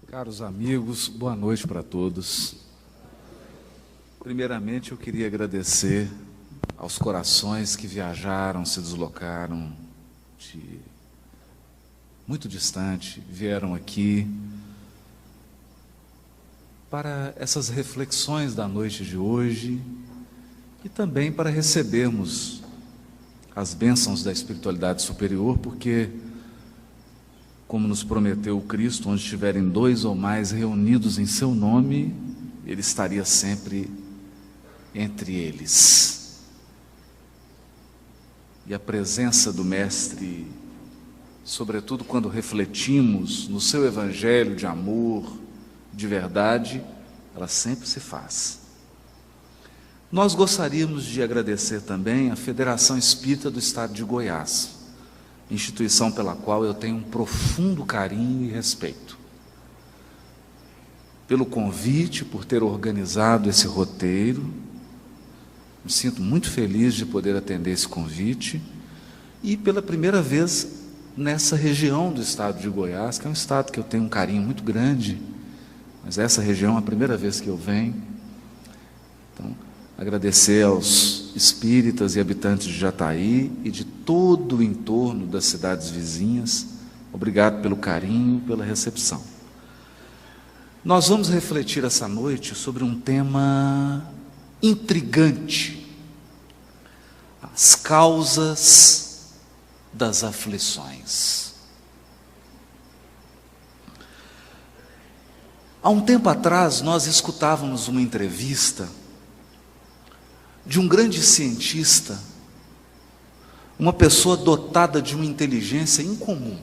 Caros amigos, boa noite para todos. Primeiramente, eu queria agradecer aos corações que viajaram, se deslocaram de muito distante, vieram aqui para essas reflexões da noite de hoje e também para recebermos as bênçãos da espiritualidade superior, porque, como nos prometeu o Cristo, onde estiverem dois ou mais reunidos em seu nome, Ele estaria sempre entre eles. E a presença do Mestre, sobretudo quando refletimos no seu Evangelho de amor, de verdade, ela sempre se faz. Nós gostaríamos de agradecer também à Federação Espírita do Estado de Goiás, instituição pela qual eu tenho um profundo carinho e respeito. Pelo convite, por ter organizado esse roteiro, me sinto muito feliz de poder atender esse convite, e pela primeira vez nessa região do estado de Goiás, que é um estado que eu tenho um carinho muito grande, mas essa região é a primeira vez que eu venho. Então, agradecer aos espíritas e habitantes de Jataí e de todo o entorno das cidades vizinhas. Obrigado pelo carinho, pela recepção. Nós vamos refletir essa noite sobre um tema intrigante: as causas das aflições. Há um tempo atrás, nós escutávamos uma entrevista de um grande cientista, uma pessoa dotada de uma inteligência incomum,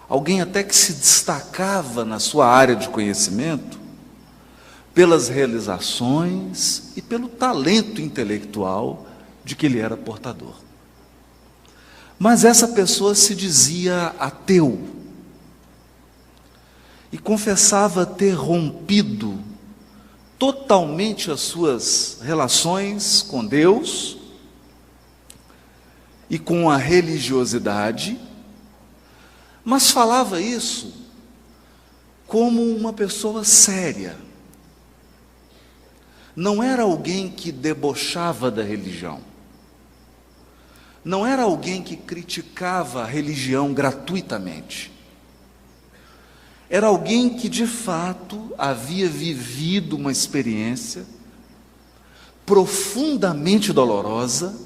alguém até que se destacava na sua área de conhecimento pelas realizações e pelo talento intelectual de que ele era portador. Mas essa pessoa se dizia ateu e confessava ter rompido totalmente as suas relações com Deus e com a religiosidade, mas falava isso como uma pessoa séria. Não era alguém que debochava da religião, não era alguém que criticava a religião gratuitamente. Era alguém que de fato havia vivido uma experiência profundamente dolorosa,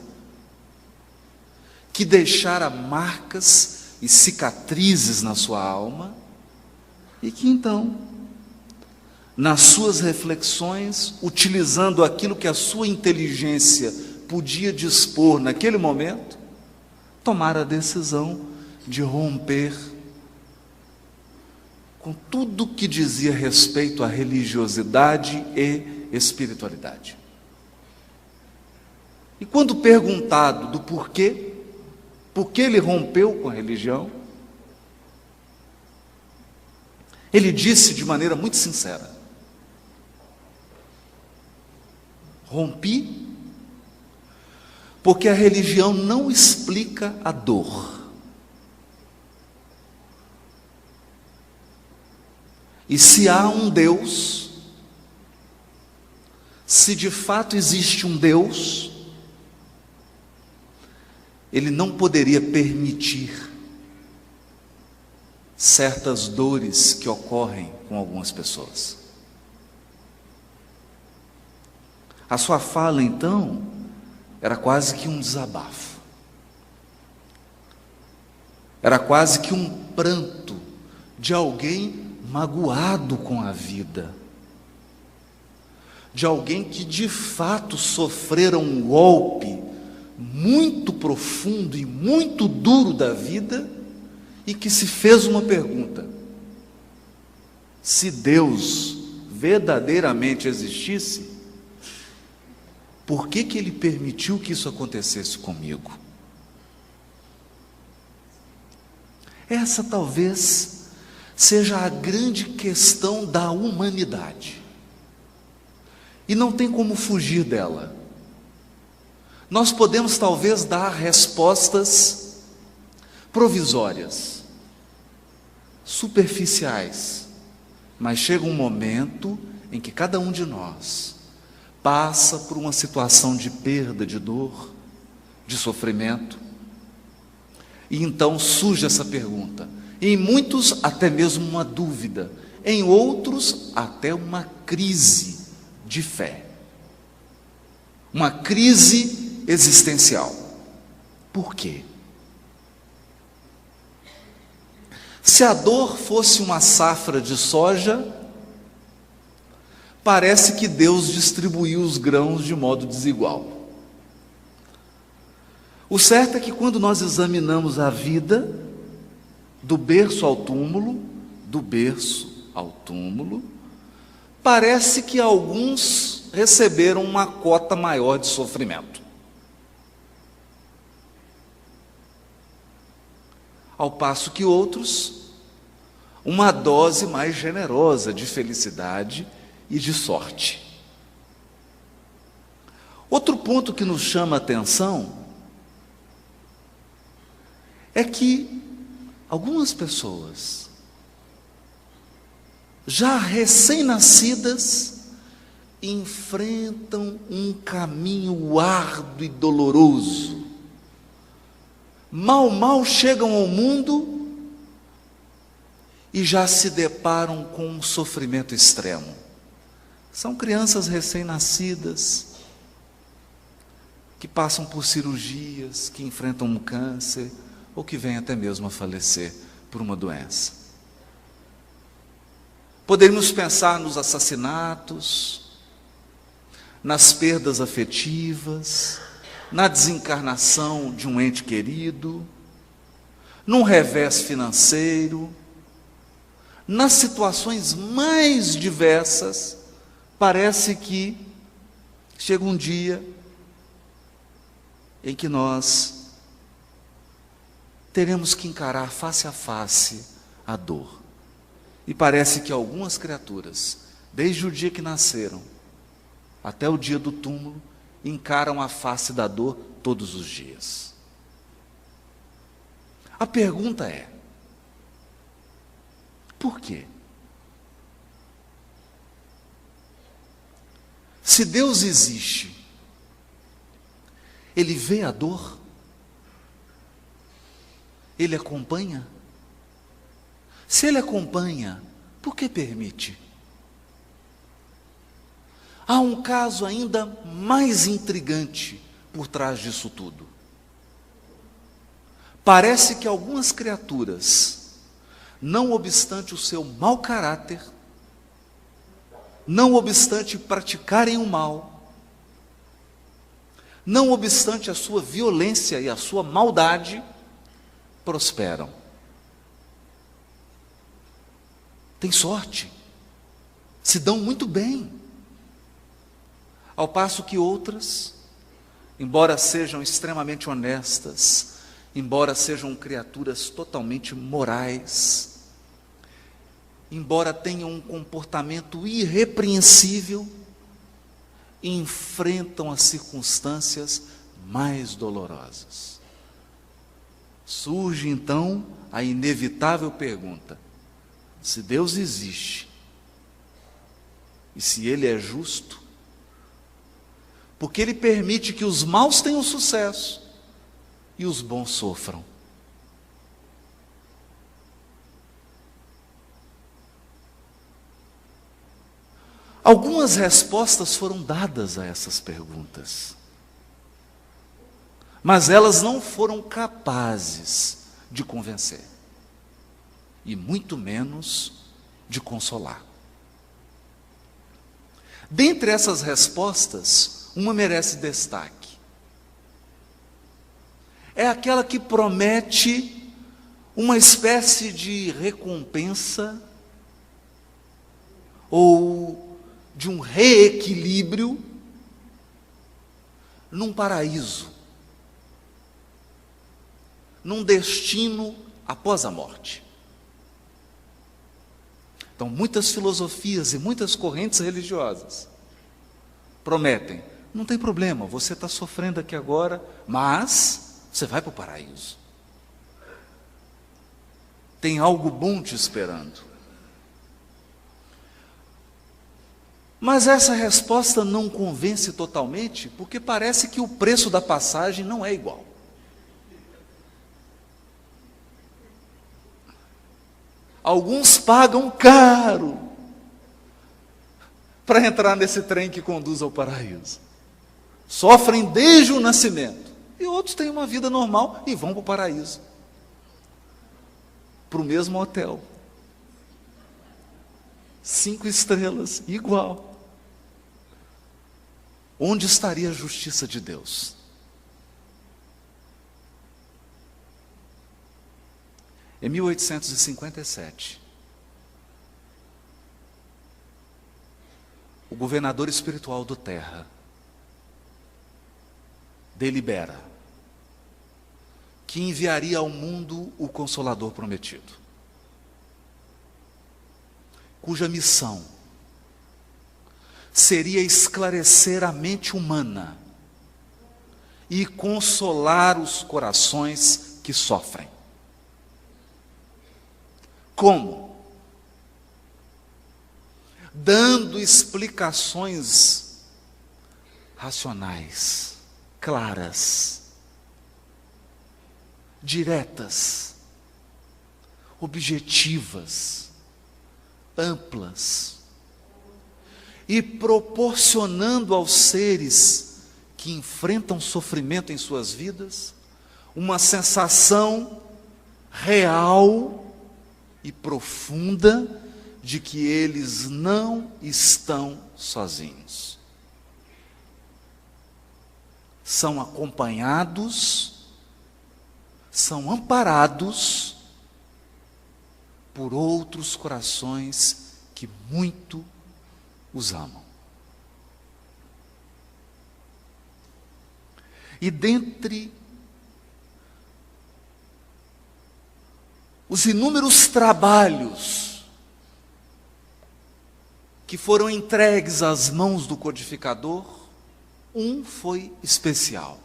que deixara marcas e cicatrizes na sua alma, e que então, nas suas reflexões, utilizando aquilo que a sua inteligência podia dispor naquele momento, tomara a decisão de romper com tudo que dizia respeito à religiosidade e espiritualidade. E quando perguntado do porquê, por que ele rompeu com a religião, ele disse de maneira muito sincera: rompi porque a religião não explica a dor. E se há um Deus, se de fato existe um Deus, Ele não poderia permitir certas dores que ocorrem com algumas pessoas. A sua fala, então, era quase que um desabafo. Era quase que um pranto de alguém magoado com a vida, de alguém que de fato sofrera um golpe muito profundo e muito duro da vida, e que se fez uma pergunta: se Deus verdadeiramente existisse, por que Ele permitiu que isso acontecesse comigo? Essa talvez seja a grande questão da humanidade, e não tem como fugir dela. Nós podemos talvez dar respostas provisórias, superficiais, mas chega um momento em que cada um de nós passa por uma situação de perda, de dor, de sofrimento, e então surge essa pergunta. Em muitos, até mesmo uma dúvida, em outros, até uma crise de fé, uma crise existencial. Por quê? Se a dor fosse uma safra de soja, parece que Deus distribuiu os grãos de modo desigual. O certo é que quando nós examinamos a vida, do berço ao túmulo, do berço ao túmulo, parece que alguns receberam uma cota maior de sofrimento. Ao passo que outros, uma dose mais generosa de felicidade e de sorte. Outro ponto que nos chama a atenção é que algumas pessoas, já recém-nascidas, enfrentam um caminho árduo e doloroso. Mal chegam ao mundo e já se deparam com um sofrimento extremo. São crianças recém-nascidas, que passam por cirurgias, que enfrentam um câncer, ou que vêm até mesmo a falecer por uma doença. Poderíamos pensar nos assassinatos, nas perdas afetivas, na desencarnação de um ente querido, num revés financeiro, nas situações mais diversas. Parece que chega um dia em que nós teremos que encarar face a face a dor. E parece que algumas criaturas, desde o dia que nasceram até o dia do túmulo, encaram a face da dor todos os dias. A pergunta é: por quê? Se Deus existe, Ele vê a dor? Ele acompanha? Se Ele acompanha, por que permite? Há um caso ainda mais intrigante por trás disso tudo. Parece que algumas criaturas, não obstante o seu mau caráter, não obstante praticarem o mal, não obstante a sua violência e a sua maldade, prosperam. Têm sorte, se dão muito bem. Ao passo que outras, embora sejam extremamente honestas, embora sejam criaturas totalmente morais, embora tenham um comportamento irrepreensível, enfrentam as circunstâncias mais dolorosas. Surge então a inevitável pergunta: se Deus existe, e se Ele é justo, porque Ele permite que os maus tenham sucesso e os bons sofram? Algumas respostas foram dadas a essas perguntas, mas elas não foram capazes de convencer, e muito menos de consolar. Dentre essas respostas, uma merece destaque. É aquela que promete uma espécie de recompensa ou de um reequilíbrio num paraíso, num destino após a morte. Então, muitas filosofias e muitas correntes religiosas prometem: não tem problema, você está sofrendo aqui agora, mas você vai para o paraíso. tem algo bom te esperando. Mas essa resposta não convence totalmente, porque parece que o preço da passagem não é igual. Alguns pagam caro para entrar nesse trem que conduz ao paraíso. Sofrem desde o nascimento. E outros têm uma vida normal e vão para o paraíso. Para o mesmo hotel. 5 estrelas, igual. Onde estaria a justiça de Deus? Em 1857, o governador espiritual do Terra delibera que enviaria ao mundo o Consolador prometido, cuja missão seria esclarecer a mente humana e consolar os corações que sofrem. Como? Dando explicações racionais, claras, diretas, objetivas, amplas, e proporcionando aos seres que enfrentam sofrimento em suas vidas uma sensação real e profunda de que eles não estão sozinhos. São acompanhados, são amparados por outros corações que muito os amam. E dentre os inúmeros trabalhos que foram entregues às mãos do codificador, um foi especial.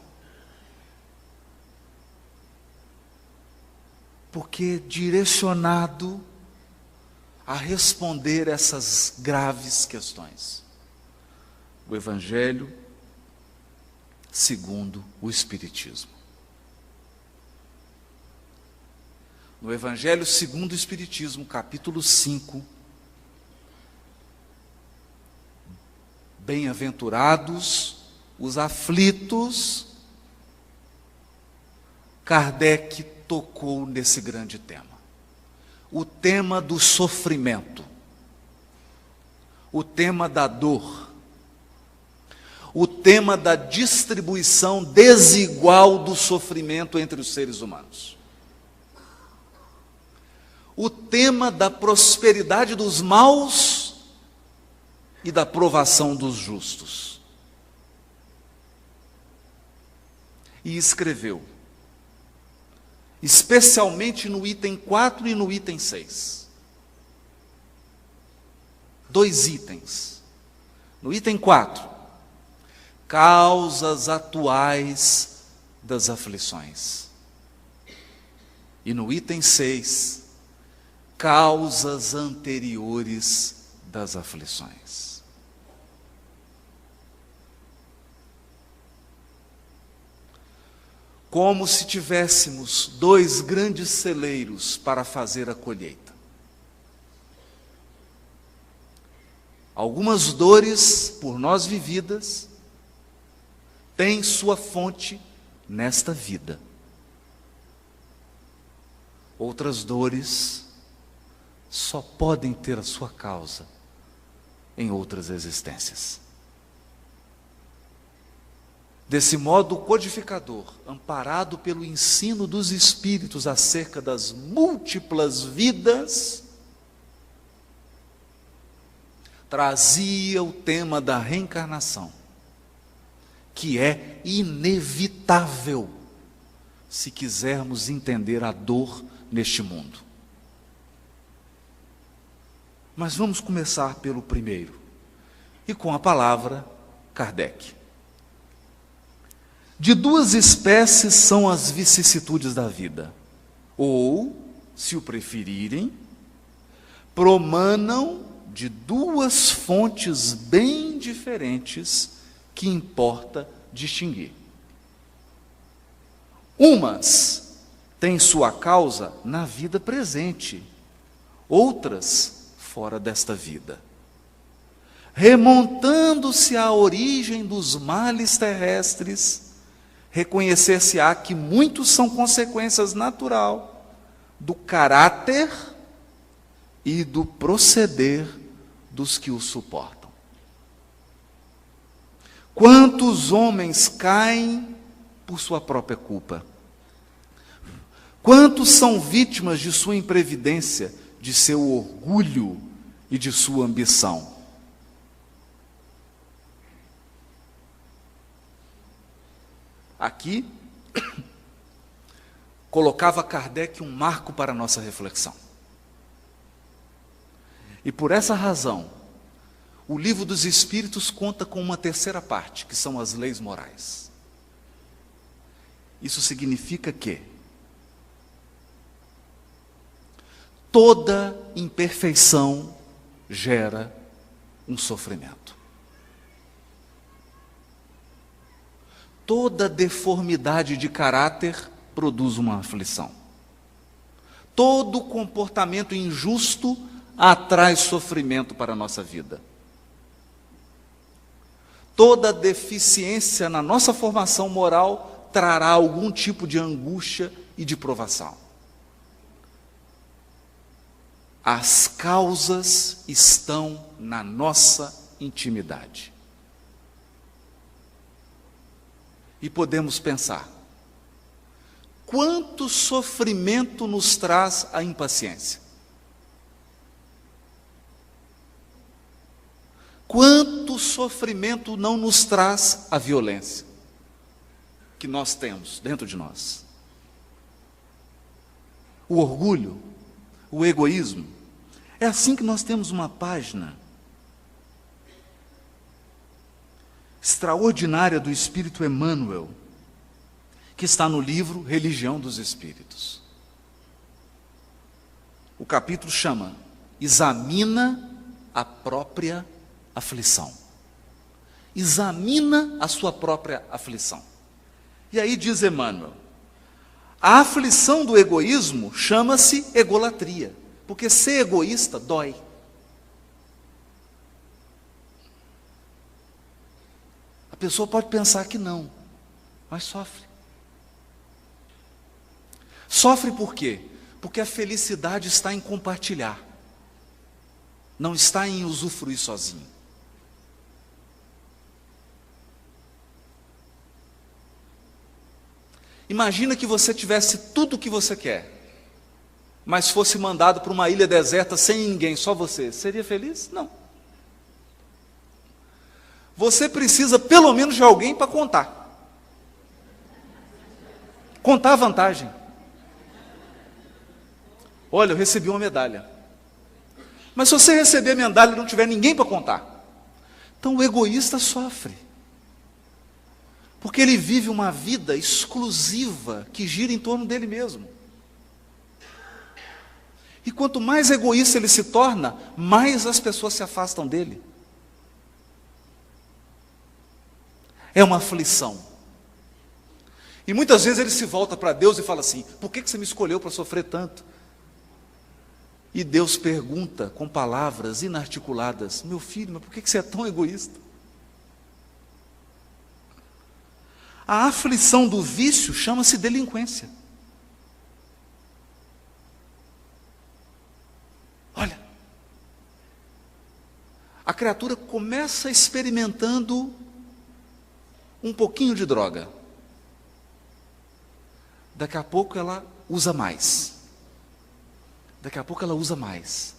Porque direcionado a responder essas graves questões. O Evangelho segundo o Espiritismo. No Evangelho segundo o Espiritismo, capítulo 5, bem-aventurados os aflitos, Kardec tocou nesse grande tema. O tema do sofrimento, o tema da dor, o tema da distribuição desigual do sofrimento entre os seres humanos, o tema da prosperidade dos maus e da provação dos justos. E escreveu, especialmente no item 4 e no item 6. 2 itens. No item 4, causas atuais das aflições. E no item 6, causas anteriores das aflições. Como se tivéssemos 2 grandes celeiros para fazer a colheita. Algumas dores por nós vividas têm sua fonte nesta vida. Outras dores só podem ter a sua causa em outras existências. Desse modo, o codificador, amparado pelo ensino dos Espíritos acerca das múltiplas vidas, trazia o tema da reencarnação, que é inevitável se quisermos entender a dor neste mundo. Mas vamos começar pelo primeiro, e com a palavra Kardec. De 2 espécies são as vicissitudes da vida, ou se o preferirem, promanam de duas fontes bem diferentes que importa distinguir. Umas têm sua causa na vida presente, outras fora desta vida. Remontando-se à origem dos males terrestres, reconhecer-se-á que muitos são consequências natural do caráter e do proceder dos que o suportam. Quantos homens caem por sua própria culpa? Quantos são vítimas de sua imprevidência, de seu orgulho e de sua ambição? Aqui, colocava Kardec um marco para a nossa reflexão. E por essa razão, o Livro dos Espíritos conta com uma terceira parte, que são as leis morais. Isso significa que toda imperfeição gera um sofrimento. Toda deformidade de caráter produz uma aflição. Todo comportamento injusto atrai sofrimento para a nossa vida. Toda deficiência na nossa formação moral trará algum tipo de angústia e de provação. As causas estão na nossa intimidade. E podemos pensar, quanto sofrimento nos traz a impaciência? Quanto sofrimento não nos traz a violência que nós temos dentro de nós? O orgulho, o egoísmo. É assim que nós temos uma página extraordinária do Espírito Emmanuel, que está no livro Religião dos Espíritos. O capítulo chama Examina a própria aflição. Examina a sua própria aflição. E aí diz Emmanuel, a aflição do egoísmo chama-se egolatria, porque ser egoísta dói. A pessoa pode pensar que não, mas sofre. Sofre por quê? Porque a felicidade está em compartilhar, não está em usufruir sozinho. Imagina que você tivesse tudo o que você quer, mas fosse mandado para uma ilha deserta sem ninguém, só você. Seria feliz? Não. Você precisa pelo menos de alguém para contar. Contar a vantagem. Olha, eu recebi uma medalha. Mas se você receber a medalha e não tiver ninguém para contar, então o egoísta sofre. Porque ele vive uma vida exclusiva que gira em torno dele mesmo. E quanto mais egoísta ele se torna, mais as pessoas se afastam dele. É uma aflição. E muitas vezes ele se volta para Deus e fala assim, por que você me escolheu para sofrer tanto? E Deus pergunta com palavras inarticuladas, meu filho, mas por que você é tão egoísta? A aflição do vício chama-se delinquência. Olha, a criatura começa experimentando um pouquinho de droga. Daqui a pouco ela usa mais. Daqui a pouco ela usa mais.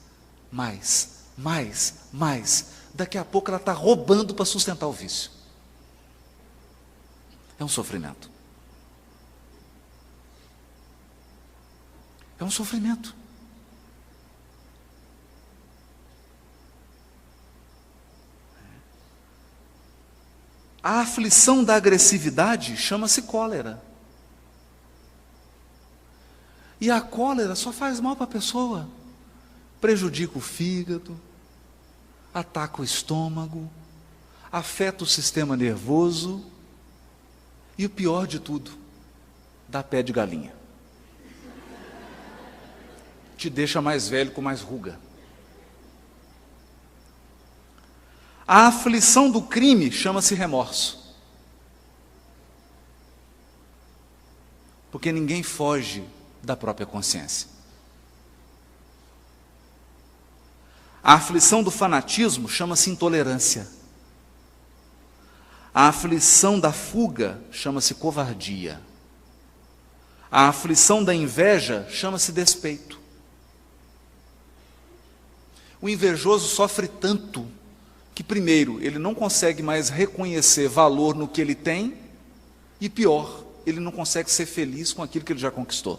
Daqui a pouco ela está roubando para sustentar o vício. É um sofrimento. É um sofrimento. A aflição da agressividade chama-se cólera. E a cólera só faz mal para a pessoa. Prejudica o fígado, ataca o estômago, afeta o sistema nervoso e o pior de tudo, dá pé de galinha. Te deixa mais velho com mais ruga. A aflição do crime chama-se remorso. Porque ninguém foge da própria consciência. A aflição do fanatismo chama-se intolerância. A aflição da fuga chama-se covardia. A aflição da inveja chama-se despeito. O invejoso sofre tanto que, primeiro, ele não consegue mais reconhecer valor no que ele tem, e pior, ele não consegue ser feliz com aquilo que ele já conquistou.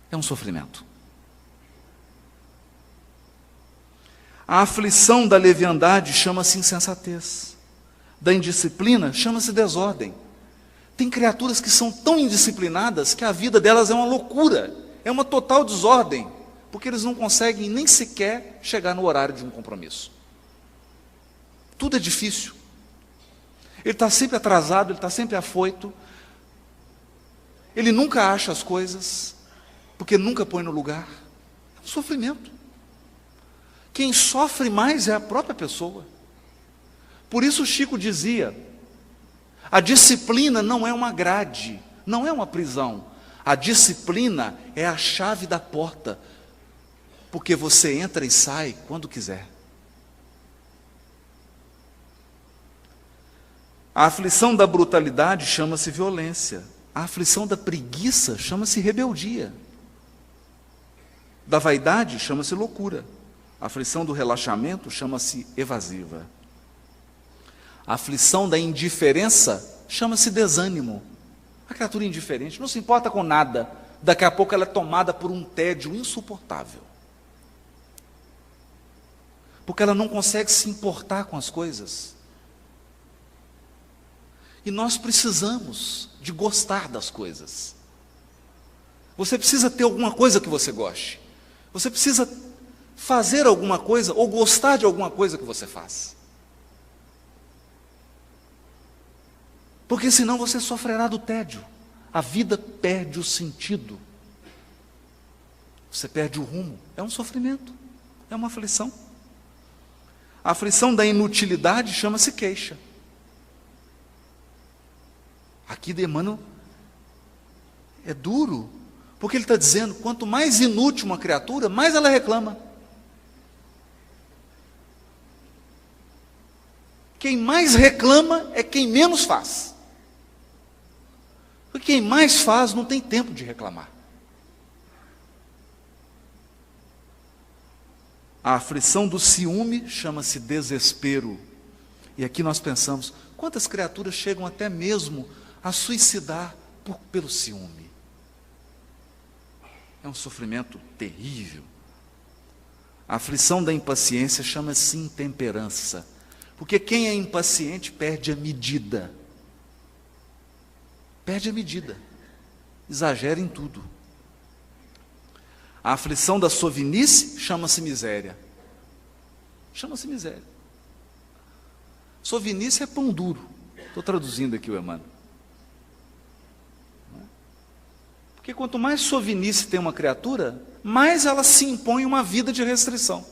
É um sofrimento. A aflição da leviandade chama-se insensatez. Da indisciplina chama-se desordem. Tem criaturas que são tão indisciplinadas que a vida delas é uma loucura, é uma total desordem, porque eles não conseguem nem sequer chegar no horário de um compromisso. Tudo é difícil. Ele está sempre atrasado, ele está sempre afoito, ele nunca acha as coisas, porque nunca põe no lugar. É um sofrimento. Quem sofre mais é a própria pessoa. Por isso Chico dizia, a disciplina não é uma grade, não é uma prisão. A disciplina é a chave da porta, porque você entra e sai quando quiser. A aflição da brutalidade chama-se violência. A aflição da preguiça chama-se rebeldia. Da vaidade chama-se loucura. A aflição do relaxamento chama-se evasiva. A aflição da indiferença chama-se desânimo. A criatura indiferente não se importa com nada. Daqui a pouco ela é tomada por um tédio insuportável. Porque ela não consegue se importar com as coisas. E nós precisamos de gostar das coisas. Você precisa ter alguma coisa que você goste. Você precisa fazer alguma coisa ou gostar de alguma coisa que você faz. Porque senão você sofrerá do tédio. A vida perde o sentido. Você perde o rumo. É um sofrimento. É uma aflição. A aflição da inutilidade chama-se queixa. Aqui Emmanuel é duro, porque ele está dizendo, quanto mais inútil uma criatura, mais ela reclama. Quem mais reclama é quem menos faz. Porque quem mais faz não tem tempo de reclamar. A aflição do ciúme chama-se desespero. E aqui nós pensamos, quantas criaturas chegam até mesmo a suicidar pelo ciúme? É um sofrimento terrível. A aflição da impaciência chama-se intemperança. Porque quem é impaciente perde a medida. Perde a medida. Exagera em tudo. A aflição da sovinice chama-se miséria. Chama-se miséria. Sovinice é pão duro. Estou traduzindo aqui o Emmanuel. Porque quanto mais sovinice tem uma criatura, mais ela se impõe uma vida de restrição.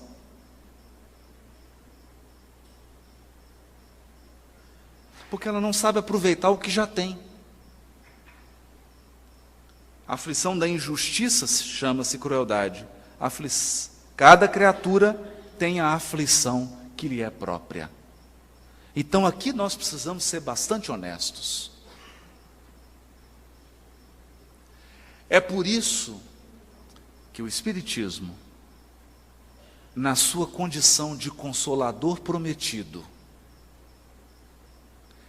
Porque ela não sabe aproveitar o que já tem. A aflição da injustiça chama-se crueldade. Cada criatura tem a aflição que lhe é própria. Então aqui nós precisamos ser bastante honestos. É por isso que o Espiritismo, na sua condição de consolador prometido,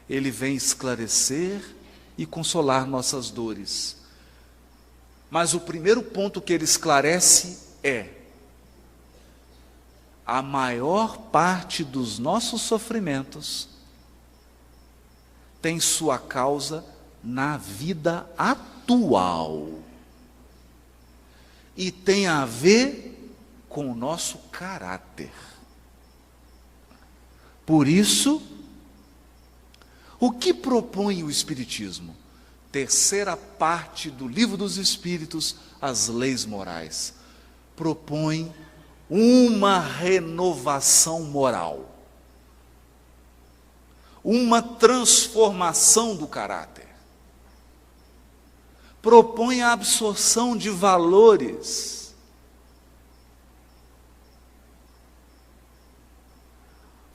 ele vem esclarecer e consolar nossas dores. Mas o primeiro ponto que ele esclarece é: a maior parte dos nossos sofrimentos tem sua causa na vida atual. atual e tem a ver com o nosso caráter. Por isso, o que propõe o Espiritismo? Terceira parte do Livro dos Espíritos, as leis morais. Propõe uma renovação moral, uma transformação do caráter. Propõe a absorção de valores,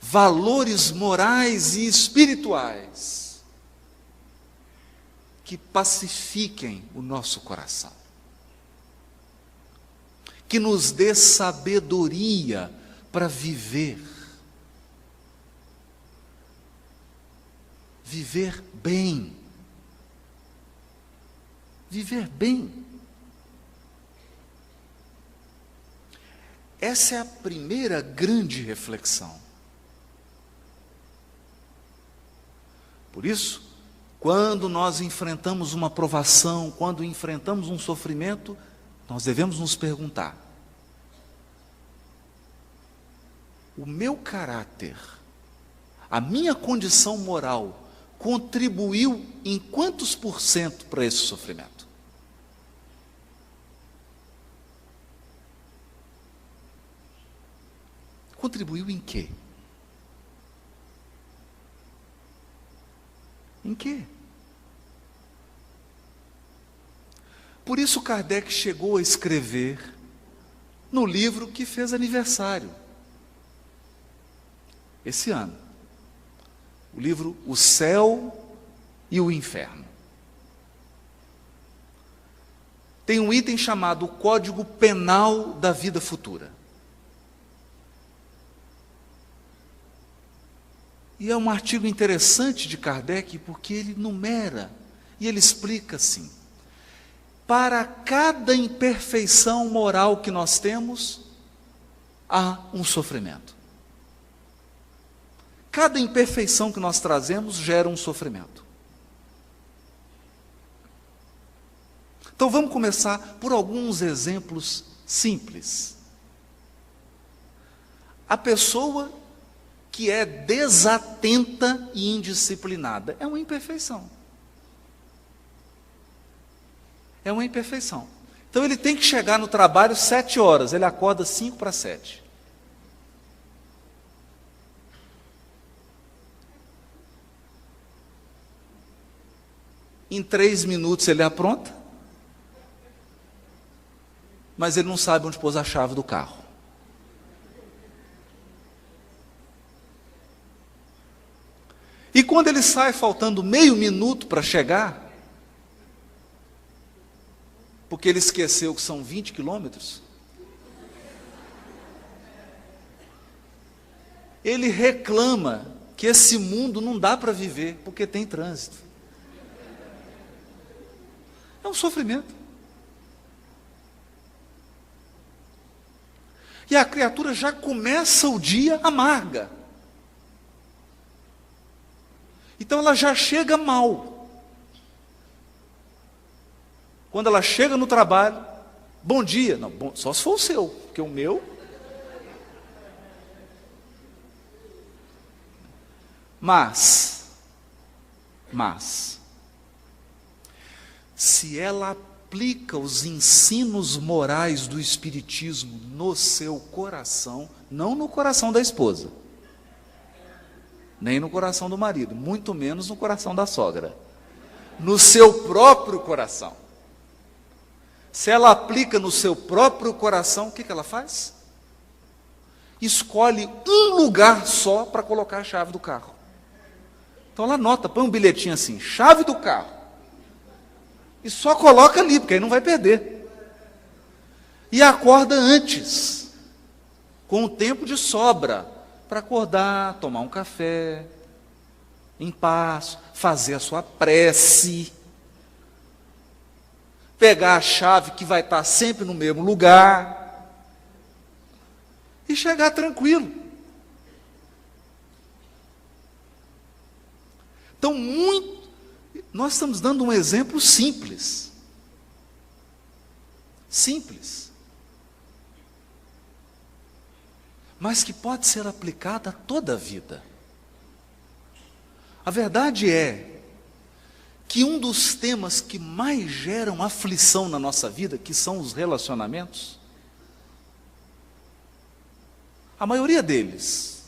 valores morais e espirituais, que pacifiquem o nosso coração, que nos dê sabedoria para viver bem. Viver bem. Essa é a primeira grande reflexão. Por isso, quando nós enfrentamos uma provação, quando enfrentamos um sofrimento, nós devemos nos perguntar: o meu caráter, a minha condição moral, contribuiu em quantos por cento para esse sofrimento? Contribuiu em quê? Em quê? Por isso Kardec chegou a escrever no livro que fez aniversário esse ano, o livro O Céu e o Inferno. Tem um item chamado Código Penal da Vida Futura. E é um artigo interessante de Kardec, porque ele numera e ele explica assim: para cada imperfeição moral que nós temos, há um sofrimento. Cada imperfeição que nós trazemos gera um sofrimento. Então vamos começar por alguns exemplos simples. A pessoa que é desatenta e indisciplinada é uma imperfeição. É uma imperfeição. Então ele tem que chegar no trabalho 7 horas, ele acorda 5 para 7. Em 3 minutos ele apronta, mas ele não sabe onde pôs a chave do carro. E quando ele sai faltando meio minuto para chegar, porque ele esqueceu que são 20 quilômetros, ele reclama que esse mundo não dá para viver, porque tem trânsito. É um sofrimento. E a criatura já começa o dia amarga. Então ela já chega mal. Quando ela chega no trabalho, bom dia. Não, bom, só se for o seu, porque o meu... Mas, se ela aplica os ensinos morais do Espiritismo no seu coração, não no coração da esposa, nem no coração do marido, muito menos no coração da sogra, no seu próprio coração. Se ela aplica no seu próprio coração, o que ela faz? Escolhe um lugar só para colocar a chave do carro. Então ela anota, põe um bilhetinho assim, chave do carro. E só coloca ali, porque aí não vai perder. E acorda antes, com o tempo de sobra, para acordar, tomar um café, em paz, fazer a sua prece, pegar a chave que vai estar sempre no mesmo lugar, e chegar tranquilo. Então, nós estamos dando um exemplo simples. simples, mas que pode ser aplicada a toda a vida. A verdade é que um dos temas que mais geram aflição na nossa vida, que são os relacionamentos, a maioria deles,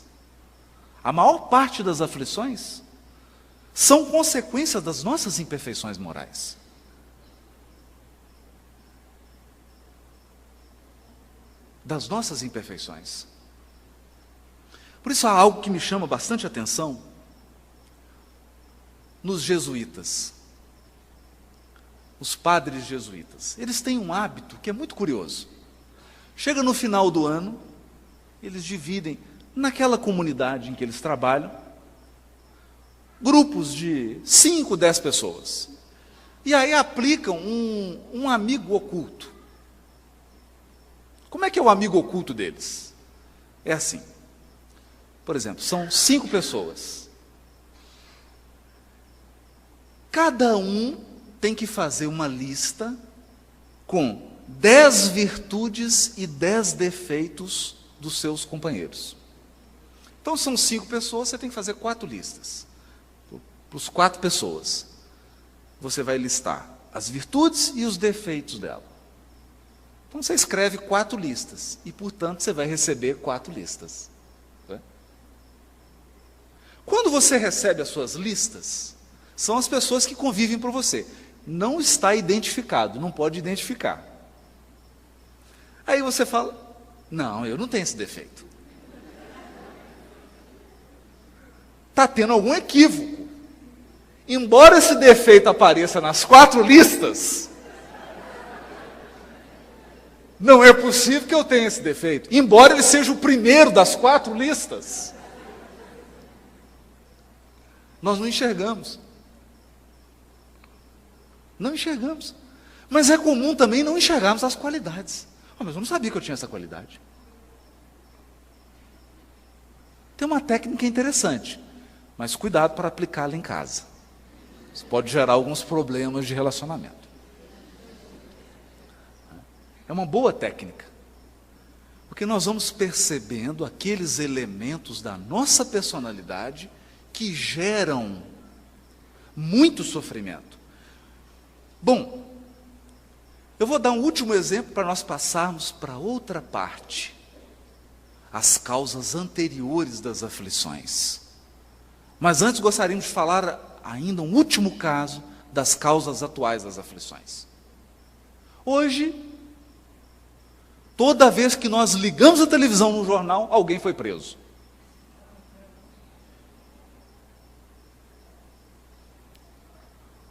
a maior parte das aflições, são consequência das nossas imperfeições morais. Das nossas imperfeições. Por isso há algo que me chama bastante atenção nos jesuítas, os padres jesuítas. Eles têm um hábito que é muito curioso. Chega no final do ano, eles dividem, naquela comunidade em que eles trabalham, grupos de 5, 10 pessoas. E aí aplicam um amigo oculto. Como é que é o amigo oculto deles? É assim. Por exemplo, são 5 pessoas. Cada um tem que fazer uma lista com 10 virtudes e 10 defeitos dos seus companheiros. Então são 5 pessoas, você tem que fazer 4 listas. Para as 4 pessoas. Você vai listar as virtudes e os defeitos dela. Então você escreve 4 listas. E, portanto, você vai receber 4 listas. Né? Quando você recebe as suas listas, são as pessoas que convivem por você. Não está identificado, não pode identificar. Aí você fala, não, eu não tenho esse defeito. Está tendo algum equívoco. Embora esse defeito apareça nas 4 listas, não é possível que eu tenha esse defeito. Embora ele seja o primeiro das 4 listas, nós não enxergamos. Não enxergamos. Mas é comum também não enxergarmos as qualidades. Mas eu não sabia que eu tinha essa qualidade. Tem uma técnica interessante, mas cuidado para aplicá-la em casa. Isso pode gerar alguns problemas de relacionamento. É uma boa técnica, porque nós vamos percebendo aqueles elementos da nossa personalidade que geram muito sofrimento. Bom, eu vou dar um último exemplo para nós passarmos para outra parte. As causas anteriores das aflições. Mas antes gostaríamos de falar ainda um último caso das causas atuais das aflições. Hoje, toda vez que nós ligamos a televisão no jornal, alguém foi preso.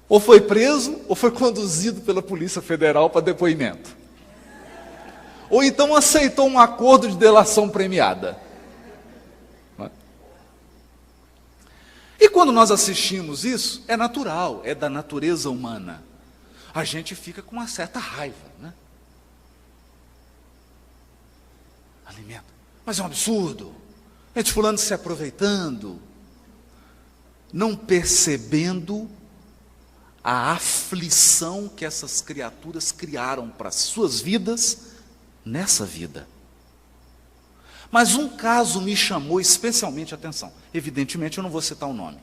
Ou foi preso, ou foi conduzido pela Polícia Federal para depoimento. Ou então aceitou um acordo de delação premiada. E quando nós assistimos isso, é natural, é da natureza humana. A gente fica com uma certa raiva, né? Alimenta. Mas é um absurdo. Gente fulano se aproveitando, não percebendo a aflição que essas criaturas criaram para as suas vidas nessa vida. Mas um caso me chamou especialmente a atenção. Evidentemente, eu não vou citar o nome.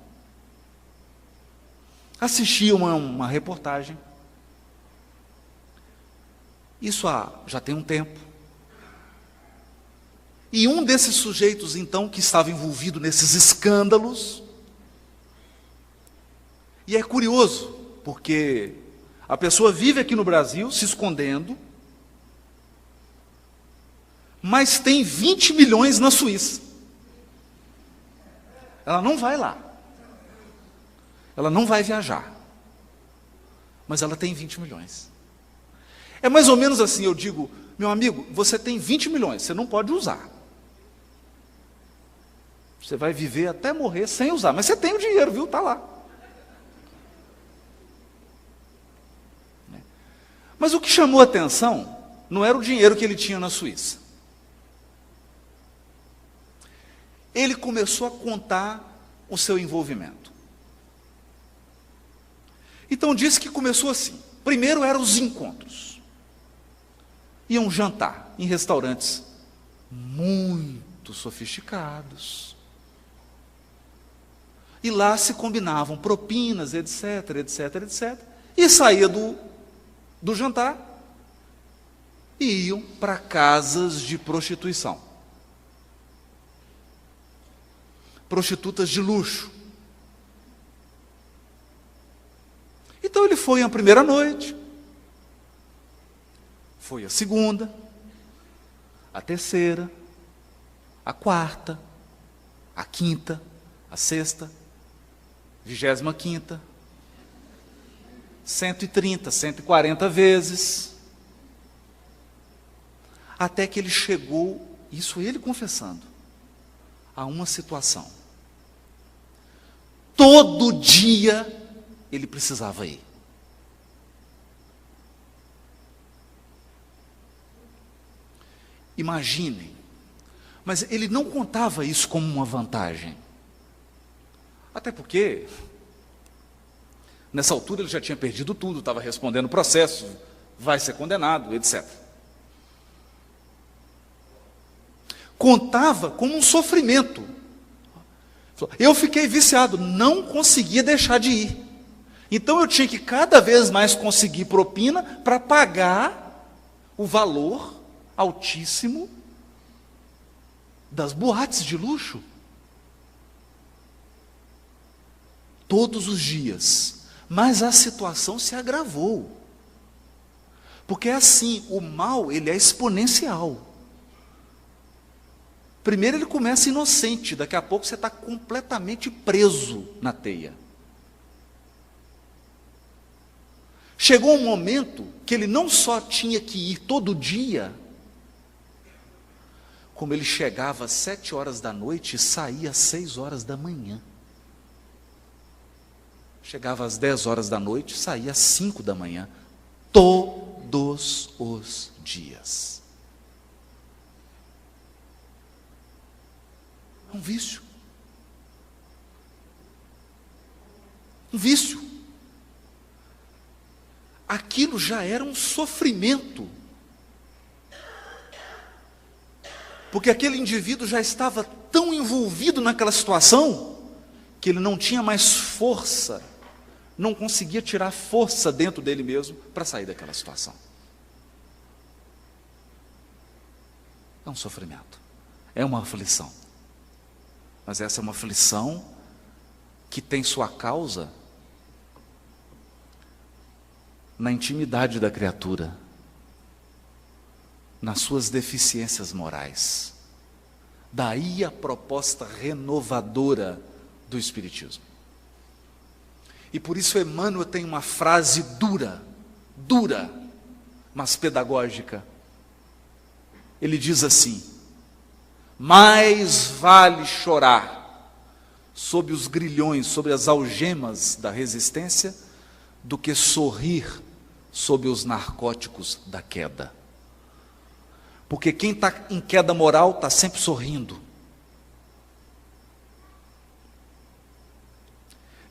Assisti uma reportagem. Isso já tem um tempo. E um desses sujeitos, então, que estava envolvido nesses escândalos. E é curioso, porque a pessoa vive aqui no Brasil, se escondendo, mas tem 20 milhões na Suíça. Ela não vai lá. Ela não vai viajar. Mas ela tem 20 milhões. É mais ou menos assim, eu digo, meu amigo, você tem 20 milhões, você não pode usar. Você vai viver até morrer sem usar, mas você tem o dinheiro, viu? Está lá. Mas o que chamou a atenção não era o dinheiro que ele tinha na Suíça. Ele começou a contar o seu envolvimento. Então disse que começou assim. Primeiro eram os encontros. iam jantar em restaurantes muito sofisticados. E lá se combinavam propinas, etc, etc, etc. E saía do jantar e iam para casas de prostituição. Prostitutas de luxo. Então ele foi a primeira noite, foi a segunda, a terceira, a quarta, a quinta, a sexta, 25ª, 130, 140 vezes, até que ele chegou, isso ele confessando, a uma situação. Todo dia ele precisava ir. Imaginem, mas ele não contava isso como uma vantagem. Até porque, nessa altura ele já tinha perdido tudo, estava respondendo o processo, vai ser condenado, etc. Contava como um sofrimento. Eu fiquei viciado, não conseguia deixar de ir. Então eu tinha que cada vez mais conseguir propina para pagar o valor altíssimo das boates de luxo. Todos os dias. Mas a situação se agravou. Porque é assim, o mal, ele é exponencial. Primeiro ele começa inocente, daqui a pouco você está completamente preso na teia. Chegou um momento que ele não só tinha que ir todo dia, como ele chegava às 7 horas da noite e saía às 6 horas da manhã. Chegava às 10 horas da noite e saía às 5 da manhã. Todos os dias. É um vício. Um vício. Aquilo já era um sofrimento. Porque aquele indivíduo já estava tão envolvido naquela situação, que ele não tinha mais força, não conseguia tirar força dentro dele mesmo para sair daquela situação. É um sofrimento, é uma aflição. Mas essa é uma aflição que tem sua causa na intimidade da criatura, nas suas deficiências morais. Daí a proposta renovadora do Espiritismo. E por isso Emmanuel tem uma frase dura, mas pedagógica. Ele diz assim: mais vale chorar sob os grilhões, sobre as algemas da resistência, do que sorrir sob os narcóticos da queda. Porque quem está em queda moral está sempre sorrindo.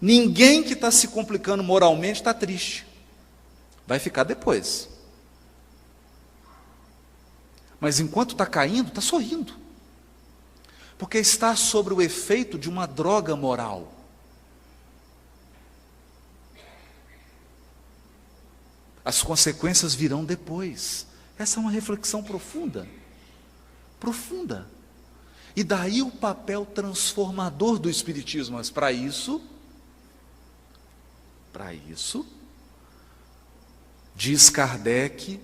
Ninguém que está se complicando moralmente está triste. Vai ficar depois. Mas enquanto está caindo, está sorrindo. Porque está sob o efeito de uma droga moral. As consequências virão depois. Essa é uma reflexão profunda. Profunda. E daí o papel transformador do Espiritismo. Mas para isso, diz Kardec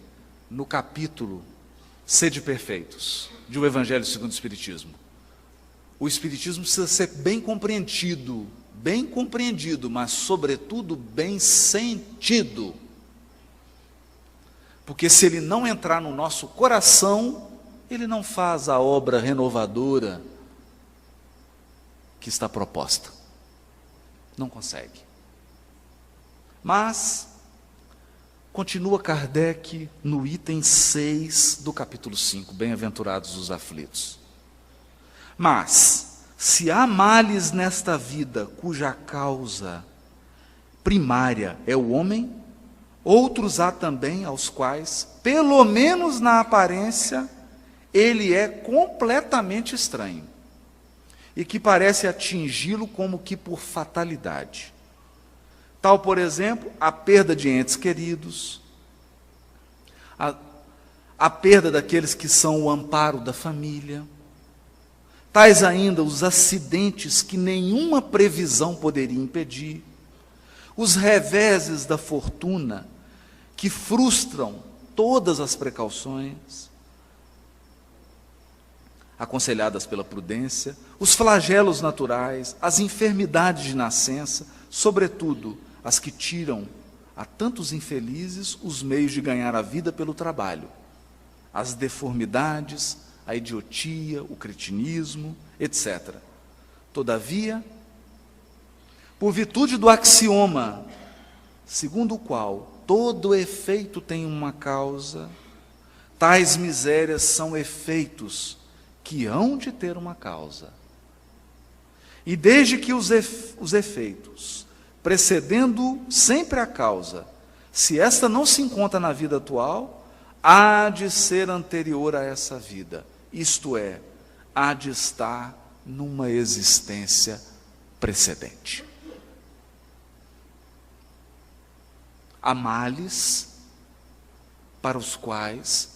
no capítulo Sede Perfeitos, de O Evangelho segundo o Espiritismo. O Espiritismo precisa ser bem compreendido, mas sobretudo bem sentido. Porque se ele não entrar no nosso coração, ele não faz a obra renovadora que está proposta. Não consegue. Mas, continua Kardec no item 6 do capítulo 5, Bem-aventurados os aflitos. Mas, se há males nesta vida cuja causa primária é o homem, Outros há também aos quais, pelo menos na aparência, ele é completamente estranho e que parece atingi-lo como que por fatalidade. Tal, por exemplo, a perda de entes queridos, a perda daqueles que são o amparo da família, tais ainda os acidentes que nenhuma previsão poderia impedir, os reveses da fortuna que frustram todas as precauções aconselhadas pela prudência, os flagelos naturais, as enfermidades de nascença, sobretudo as que tiram a tantos infelizes os meios de ganhar a vida pelo trabalho, as deformidades, a idiotia, o cretinismo, etc. Todavia, por virtude do axioma, segundo o qual todo efeito tem uma causa, tais misérias são efeitos que hão de ter uma causa. E desde que os efeitos, precedendo sempre a causa, se esta não se encontra na vida atual, há de ser anterior a essa vida, isto é, há de estar numa existência precedente. Há males para os quais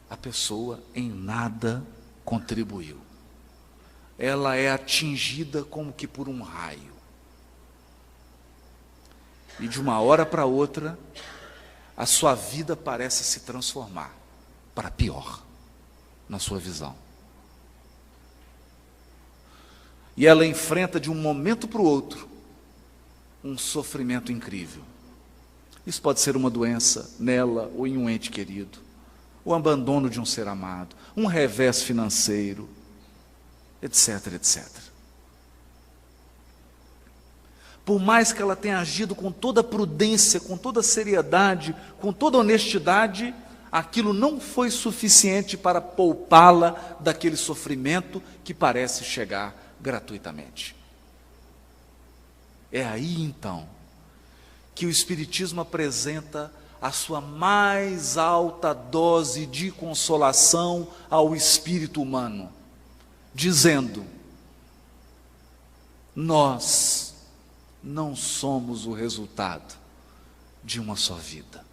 a pessoa em nada contribuiu. Ela é atingida como que por um raio. E de uma hora para outra, a sua vida parece se transformar para pior, na sua visão. E ela enfrenta de um momento para o outro um sofrimento incrível. Isso pode ser uma doença nela ou em um ente querido, o abandono de um ser amado, um revés financeiro, etc, etc. Por mais que ela tenha agido com toda prudência, com toda seriedade, com toda honestidade, aquilo não foi suficiente para poupá-la daquele sofrimento que parece chegar gratuitamente. É aí então que o Espiritismo apresenta a sua mais alta dose de consolação ao espírito humano, dizendo: nós não somos o resultado de uma só vida.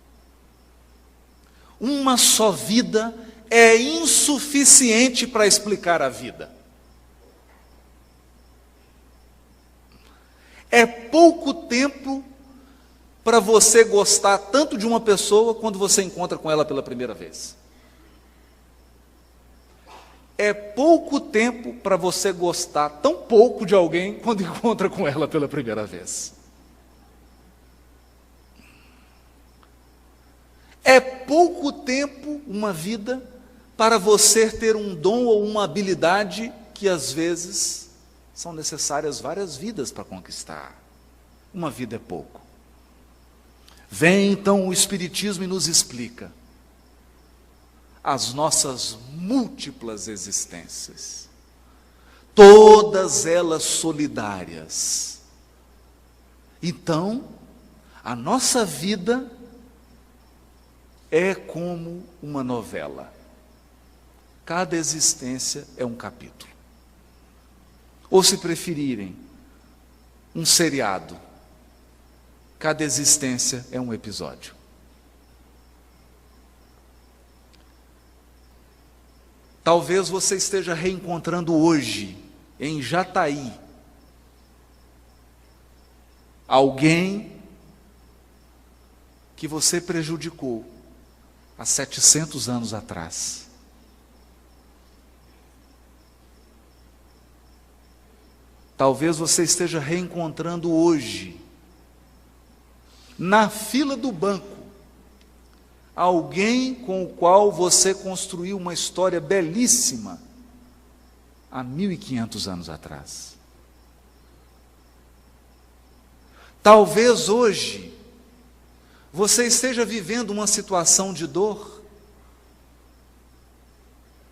Uma só vida é insuficiente para explicar a vida. É pouco tempo para você gostar tanto de uma pessoa quando você encontra com ela pela primeira vez. É pouco tempo para você gostar tão pouco de alguém quando encontra com ela pela primeira vez. É pouco tempo, uma vida, para você ter um dom ou uma habilidade que às vezes são necessárias várias vidas para conquistar. Uma vida é pouco. Vem então o Espiritismo e nos explica as nossas múltiplas existências, todas elas solidárias. Então, a nossa vida é como uma novela. Cada existência é um capítulo. Ou, se preferirem, um seriado. Cada existência é um episódio. Talvez você esteja reencontrando hoje, em Jataí, alguém que você prejudicou há 700 anos atrás. Talvez você esteja reencontrando hoje, na fila do banco, alguém com o qual você construiu uma história belíssima há 1500 anos atrás. Talvez hoje você esteja vivendo uma situação de dor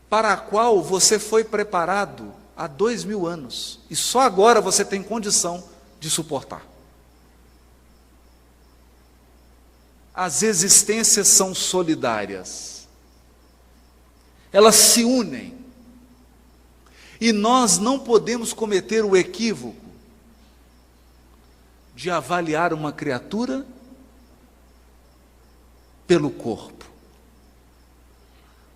para a qual você foi preparado há 2000 anos e só agora você tem condição de suportar. as existências são solidárias. Elas se unem. E nós não podemos cometer o equívoco de avaliar uma criatura pelo corpo.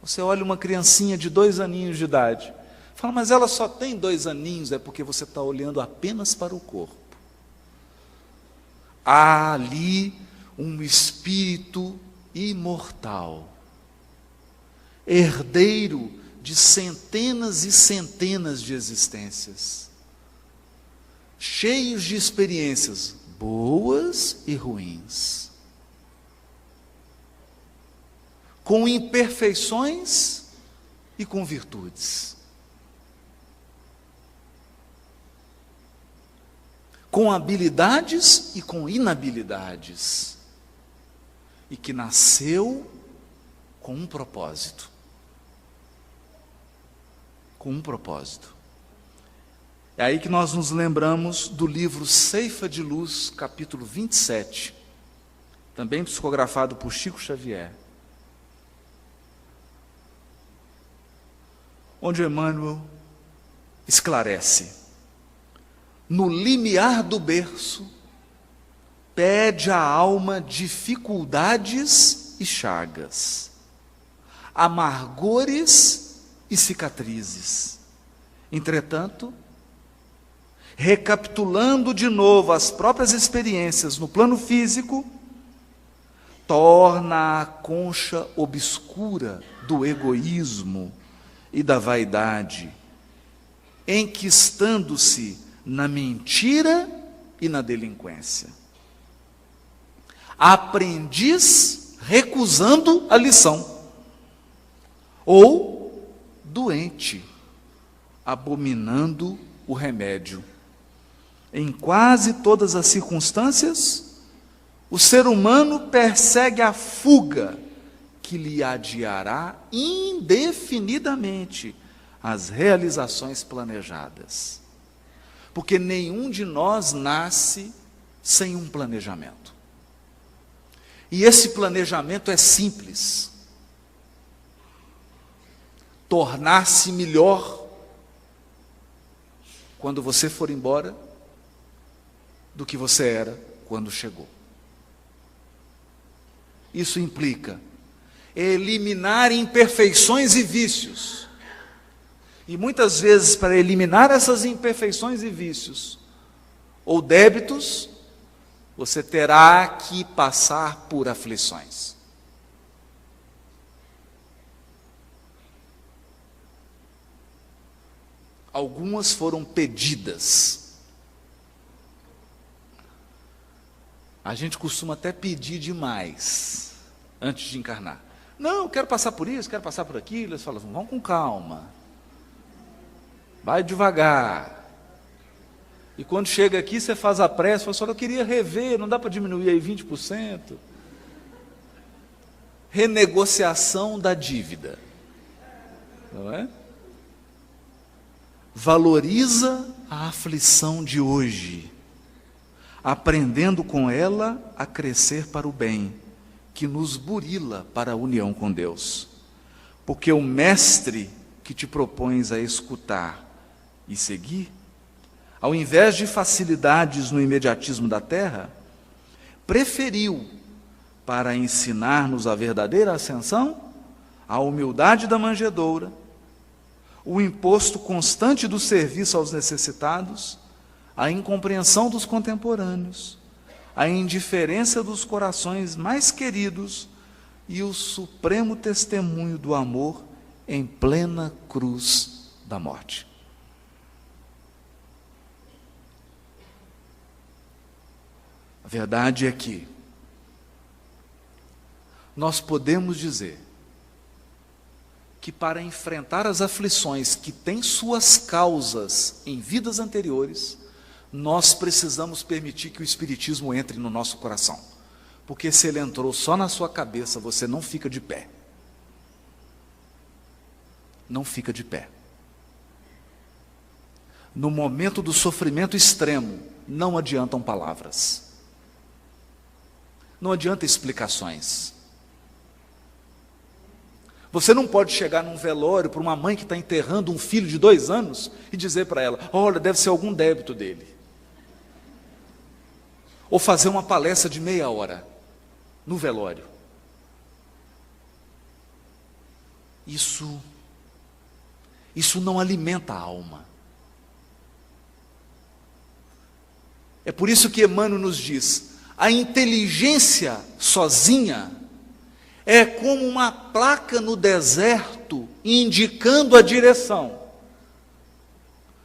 Você olha uma criancinha de 2 aninhos de idade, fala, mas ela só tem 2 aninhos, é porque você está olhando apenas para o corpo. Há ali um espírito imortal, herdeiro de centenas e centenas de existências, cheios de experiências boas e ruins, com imperfeições e com virtudes, com habilidades e com inabilidades, e que nasceu com um propósito. Com um propósito. É aí que nós nos lembramos do livro Ceifa de Luz, capítulo 27, também psicografado por Chico Xavier, onde Emmanuel esclarece: no limiar do berço, pede à alma dificuldades e chagas, amargores e cicatrizes. Entretanto, recapitulando de novo as próprias experiências no plano físico, torna a concha obscura do egoísmo e da vaidade, enquistando-se na mentira e na delinquência. Aprendiz recusando a lição, ou doente abominando o remédio. Em quase todas as circunstâncias, o ser humano persegue a fuga que lhe adiará indefinidamente as realizações planejadas. Porque nenhum de nós nasce sem um planejamento. E esse planejamento é simples: tornar-se melhor quando você for embora do que você era quando chegou. Isso implica eliminar imperfeições e vícios. E muitas vezes, para eliminar essas imperfeições e vícios, ou débitos, você terá que passar por aflições. Algumas foram pedidas. A gente costuma até pedir demais antes de encarnar. Não, eu quero passar por isso, quero passar por aquilo. Eles falam, vamos com calma. Vai devagar. E quando chega aqui, você faz a prece, fala, senhor, eu queria rever, não dá para diminuir aí 20%? Renegociação da dívida. Não é? Valoriza a aflição de hoje, aprendendo com ela a crescer para o bem, que nos burila para a união com Deus. Porque o mestre que te propões a escutar e seguir, ao invés de facilidades no imediatismo da terra, preferiu, para ensinar-nos a verdadeira ascensão, a humildade da manjedoura, o imposto constante do serviço aos necessitados, a incompreensão dos contemporâneos, a indiferença dos corações mais queridos e o supremo testemunho do amor em plena cruz da morte. A verdade é que nós podemos dizer que para enfrentar as aflições que têm suas causas em vidas anteriores, nós precisamos permitir que o Espiritismo entre no nosso coração. Porque se ele entrou só na sua cabeça, você não fica de pé. Não fica de pé. No momento do sofrimento extremo, não adiantam palavras. Não adianta explicações. Você não pode chegar num velório para uma mãe que está enterrando um filho de 2 anos e dizer para ela: olha, deve ser algum débito dele. Ou fazer uma palestra de meia hora no velório. Isso não alimenta a alma. É por isso que Emmanuel nos diz: a inteligência sozinha é como uma placa no deserto indicando a direção.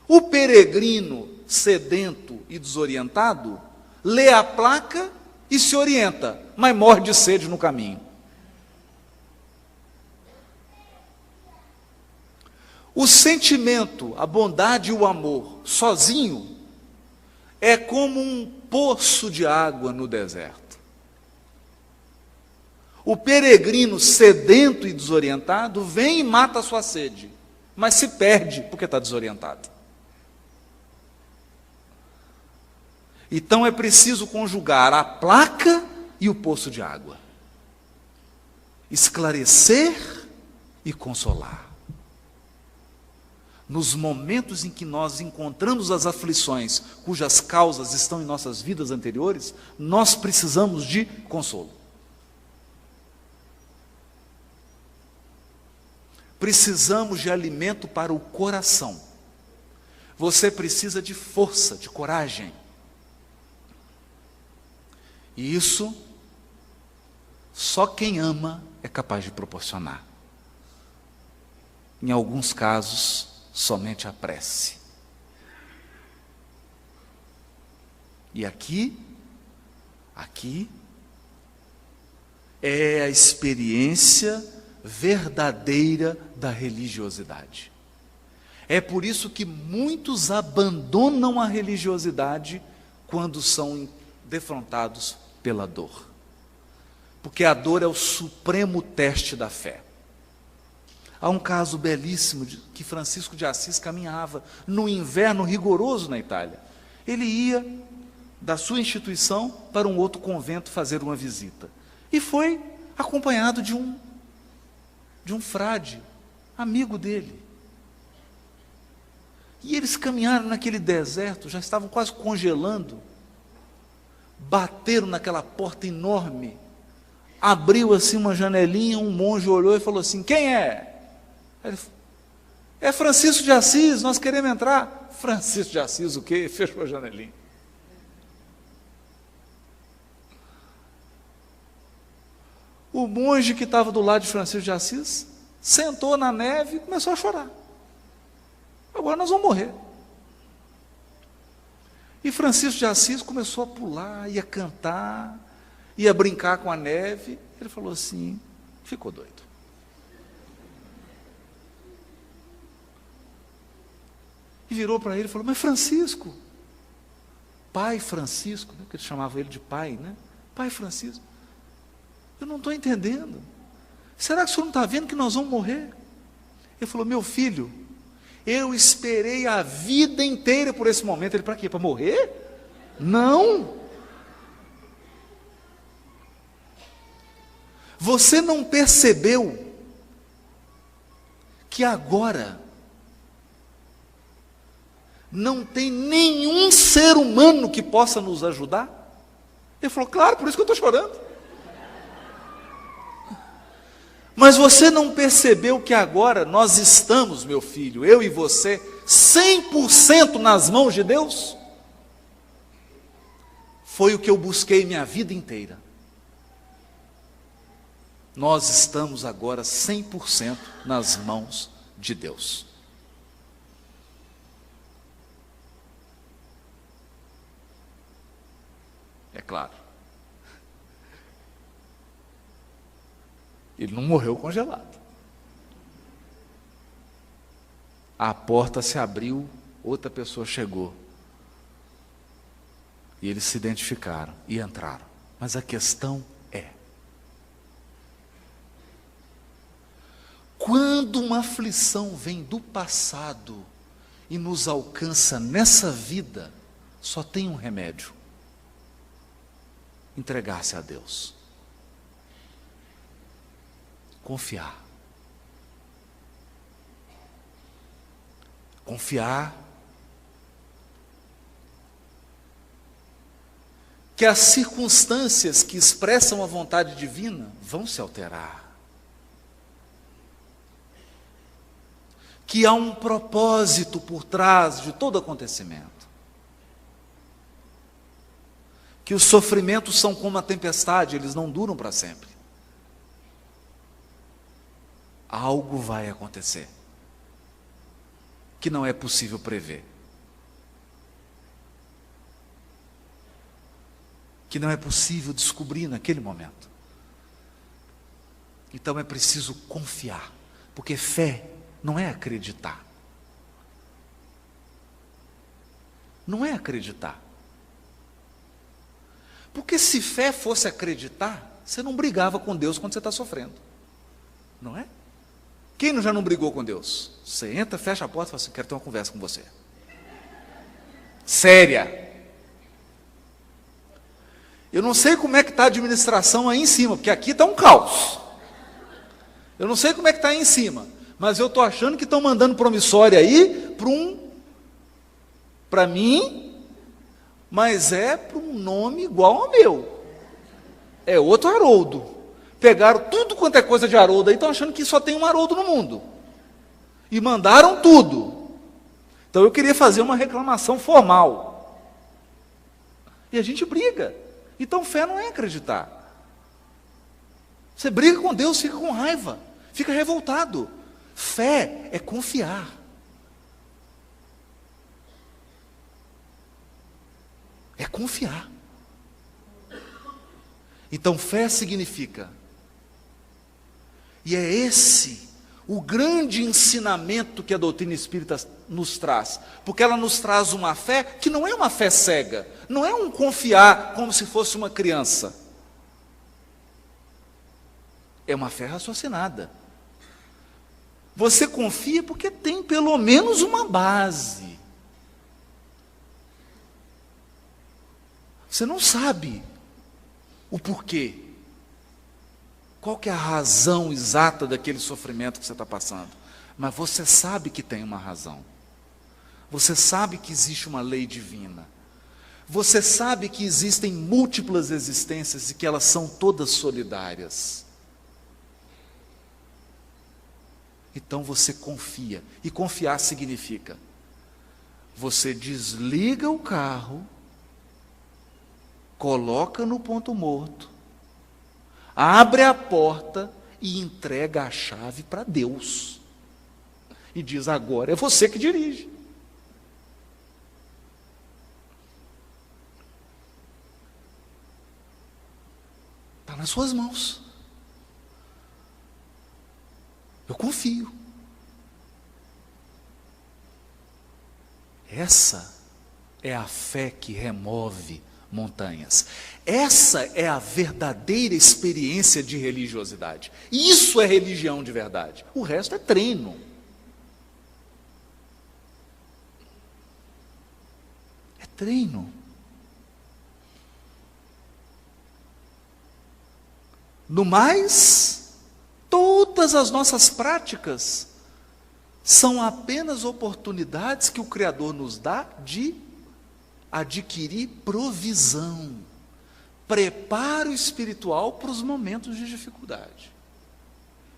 O peregrino sedento e desorientado lê a placa e se orienta, mas morre de sede no caminho. O sentimento, a bondade e o amor sozinho é como um poço de água no deserto. O peregrino sedento e desorientado vem e mata a sua sede, mas se perde porque está desorientado. Então é preciso conjugar a placa e o poço de água. Esclarecer e consolar. Nos momentos em que nós encontramos as aflições cujas causas estão em nossas vidas anteriores, nós precisamos de consolo. Precisamos de alimento para o coração. Você precisa de força, de coragem. E isso, só quem ama é capaz de proporcionar. Em alguns casos, somente a prece. E aqui é a experiência verdadeira da religiosidade. É por isso que muitos abandonam a religiosidade quando são defrontados pela dor. Porque a dor é o supremo teste da fé. Há um caso belíssimo que Francisco de Assis caminhava no inverno rigoroso na Itália. Ele ia da sua instituição para um outro convento fazer uma visita. E foi acompanhado de um frade, amigo dele. E eles caminharam naquele deserto, já estavam quase congelando, bateram naquela porta enorme, abriu assim uma janelinha, um monge olhou e falou assim: quem é? Ele falou: é Francisco de Assis, nós queremos entrar. Francisco de Assis o quê? Fechou a janelinha. O monge que estava do lado de Francisco de Assis sentou na neve e começou a chorar. Agora nós vamos morrer. E Francisco de Assis começou a pular, ia cantar, ia brincar com a neve. Ele falou assim, ficou doido. E virou para ele e falou: mas Francisco, pai Francisco, né, porque ele chamava ele de pai, né? Pai Francisco, eu não estou entendendo. Será que o senhor não está vendo que nós vamos morrer? Ele falou: meu filho, eu esperei a vida inteira por esse momento. Ele: para quê? Para morrer? Não. Você não percebeu que agora não tem nenhum ser humano que possa nos ajudar? Ele falou: claro, por isso que eu estou chorando. Mas você não percebeu que agora nós estamos, meu filho, eu e você, 100% nas mãos de Deus? Foi o que eu busquei minha vida inteira. Nós estamos agora 100% nas mãos de Deus. É claro. Ele não morreu congelado. A porta se abriu, outra pessoa chegou. E eles se identificaram e entraram. Mas a questão é: quando uma aflição vem do passado e nos alcança nessa vida, só tem um remédio: entregar-se a Deus. Confiar. Confiar que as circunstâncias que expressam a vontade divina vão se alterar. Que há um propósito por trás de todo acontecimento. Que os sofrimentos são como a tempestade, eles não duram para sempre. Algo vai acontecer que não é possível prever. Que não é possível descobrir naquele momento. Então é preciso confiar, porque fé não é acreditar. Não é acreditar. Porque se fé fosse acreditar, você não brigava com Deus quando você está sofrendo. Não é? Quem já não brigou com Deus? Você entra, fecha a porta e fala assim, quero ter uma conversa com você. Séria. Eu não sei como é que está a administração aí em cima, porque aqui está um caos. Eu não sei como é que está aí em cima, mas eu estou achando que estão mandando promissória aí para mim, mas é para um nome igual ao meu. É outro Haroldo. Pegaram tudo quanto é coisa de Haroldo aí, estão achando que só tem um Haroldo no mundo. E mandaram tudo. Então eu queria fazer uma reclamação formal. E a gente briga. Então fé não é acreditar. Você briga com Deus, fica com raiva, fica revoltado. Fé é confiar. É confiar. Então fé significa, e é esse o grande ensinamento que a doutrina espírita nos traz, porque ela nos traz uma fé que não é uma fé cega, não é um confiar como se fosse uma criança, é uma fé raciocinada. Você confia porque tem pelo menos uma base. Você não sabe o porquê. Qual que é a razão exata daquele sofrimento que você está passando? Mas você sabe que tem uma razão. Você sabe que existe uma lei divina. Você sabe que existem múltiplas existências e que elas são todas solidárias. Então você confia. E confiar significa: você desliga o carro, coloca no ponto morto, abre a porta e entrega a chave para Deus. E diz, agora é você que dirige. Está nas suas mãos. Eu confio. Essa é a fé que remove montanhas. Essa é a verdadeira experiência de religiosidade. Isso é religião de verdade. O resto é treino. É treino. No mais, todas as nossas práticas são apenas oportunidades que o Criador nos dá de adquirir provisão, preparo espiritual para os momentos de dificuldade,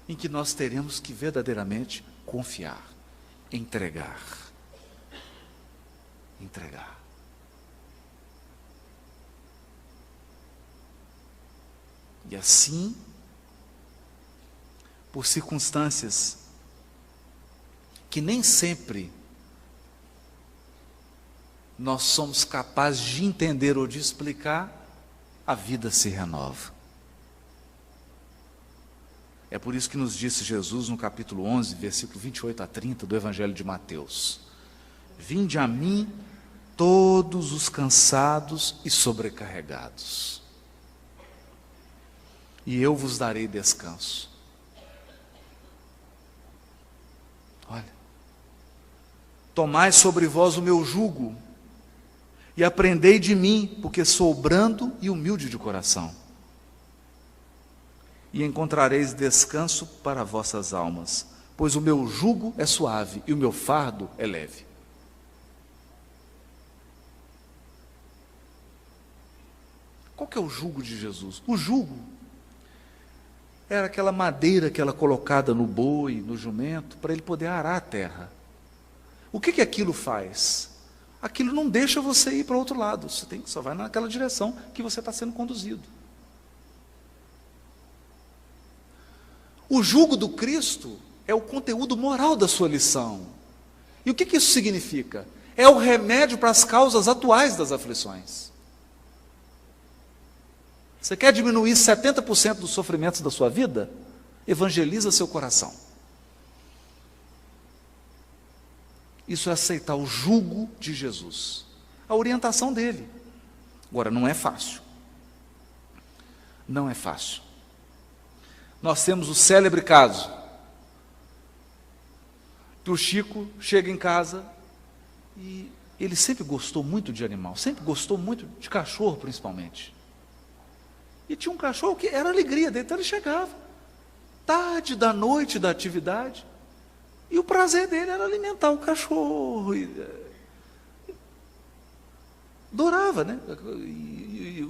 em que nós teremos que verdadeiramente confiar, entregar. Entregar. E assim, por circunstâncias que nem sempre nós somos capazes de entender ou de explicar, a vida se renova. É por isso que nos disse Jesus no capítulo 11, versículo 28 a 30 do Evangelho de Mateus: vinde a mim todos os cansados e sobrecarregados, e eu vos darei descanso. Olha, tomai sobre vós o meu jugo, e aprendei de mim, porque sou brando e humilde de coração, e encontrareis descanso para vossas almas, pois o meu jugo é suave e o meu fardo é leve. Qual que é o jugo de Jesus? O jugo era aquela madeira que era colocada no boi, no jumento, para ele poder arar a terra. O que aquilo faz? Aquilo não deixa você ir para o outro lado, você só vai naquela direção que você está sendo conduzido. O jugo do Cristo é o conteúdo moral da sua lição. E o que isso significa? É o remédio para as causas atuais das aflições. Você quer diminuir 70% dos sofrimentos da sua vida? Evangeliza seu coração. Isso é aceitar o jugo de Jesus, a orientação dele. Agora, não é fácil. Não é fácil. Nós temos o célebre caso que o Chico chega em casa e ele sempre gostou muito de animal, sempre gostou muito de cachorro, principalmente. E tinha um cachorro que era a alegria dele, então ele chegava tarde da noite da atividade, e o prazer dele era alimentar o cachorro. Adorava, né? E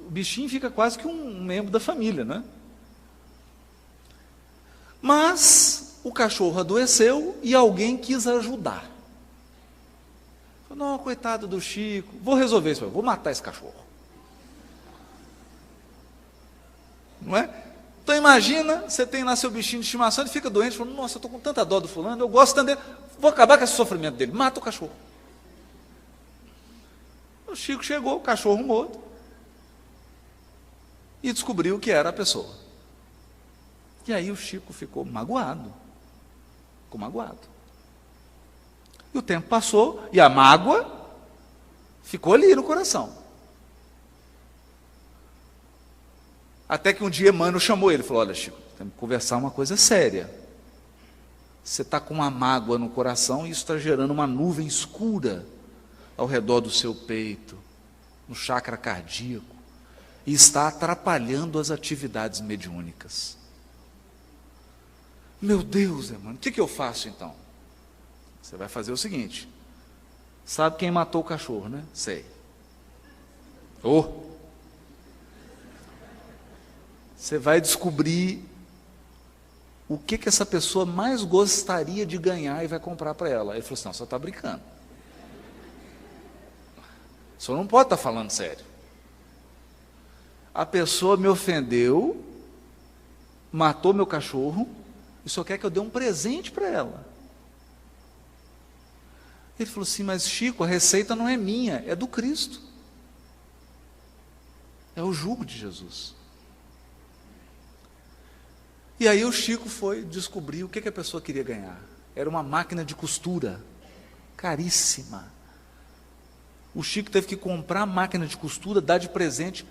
o bichinho fica quase que um membro da família, né? Mas o cachorro adoeceu e alguém quis ajudar. Falou, não, coitado do Chico, vou resolver isso, vou matar esse cachorro. Não é? Então imagina, você tem lá seu bichinho de estimação, ele fica doente, fala, nossa, eu estou com tanta dó do fulano, eu gosto tanto dele, vou acabar com esse sofrimento dele, mata o cachorro. O Chico chegou, o cachorro morto, e descobriu que era a pessoa. E aí o Chico ficou magoado. Ficou magoado. E o tempo passou, e a mágoa ficou ali no coração. Até que um dia Emmanuel chamou ele, falou, olha Chico, temos que conversar uma coisa séria. Você está com uma mágoa no coração, e isso está gerando uma nuvem escura ao redor do seu peito, no chakra cardíaco, e está atrapalhando as atividades mediúnicas. Meu Deus, Emmanuel, o que eu faço então? Você vai fazer o seguinte, sabe quem matou o cachorro, né? Sei. Você vai descobrir o que essa pessoa mais gostaria de ganhar e vai comprar para ela. Ele falou assim, não, você está brincando. O senhor não pode estar falando sério. A pessoa me ofendeu, matou meu cachorro, e só quer que eu dê um presente para ela. Ele falou assim, mas Chico, a receita não é minha, é do Cristo. É o jugo de Jesus. E aí o Chico foi descobrir o que a pessoa queria ganhar. Era uma máquina de costura, caríssima. O Chico teve que comprar a máquina de costura, dar de presente,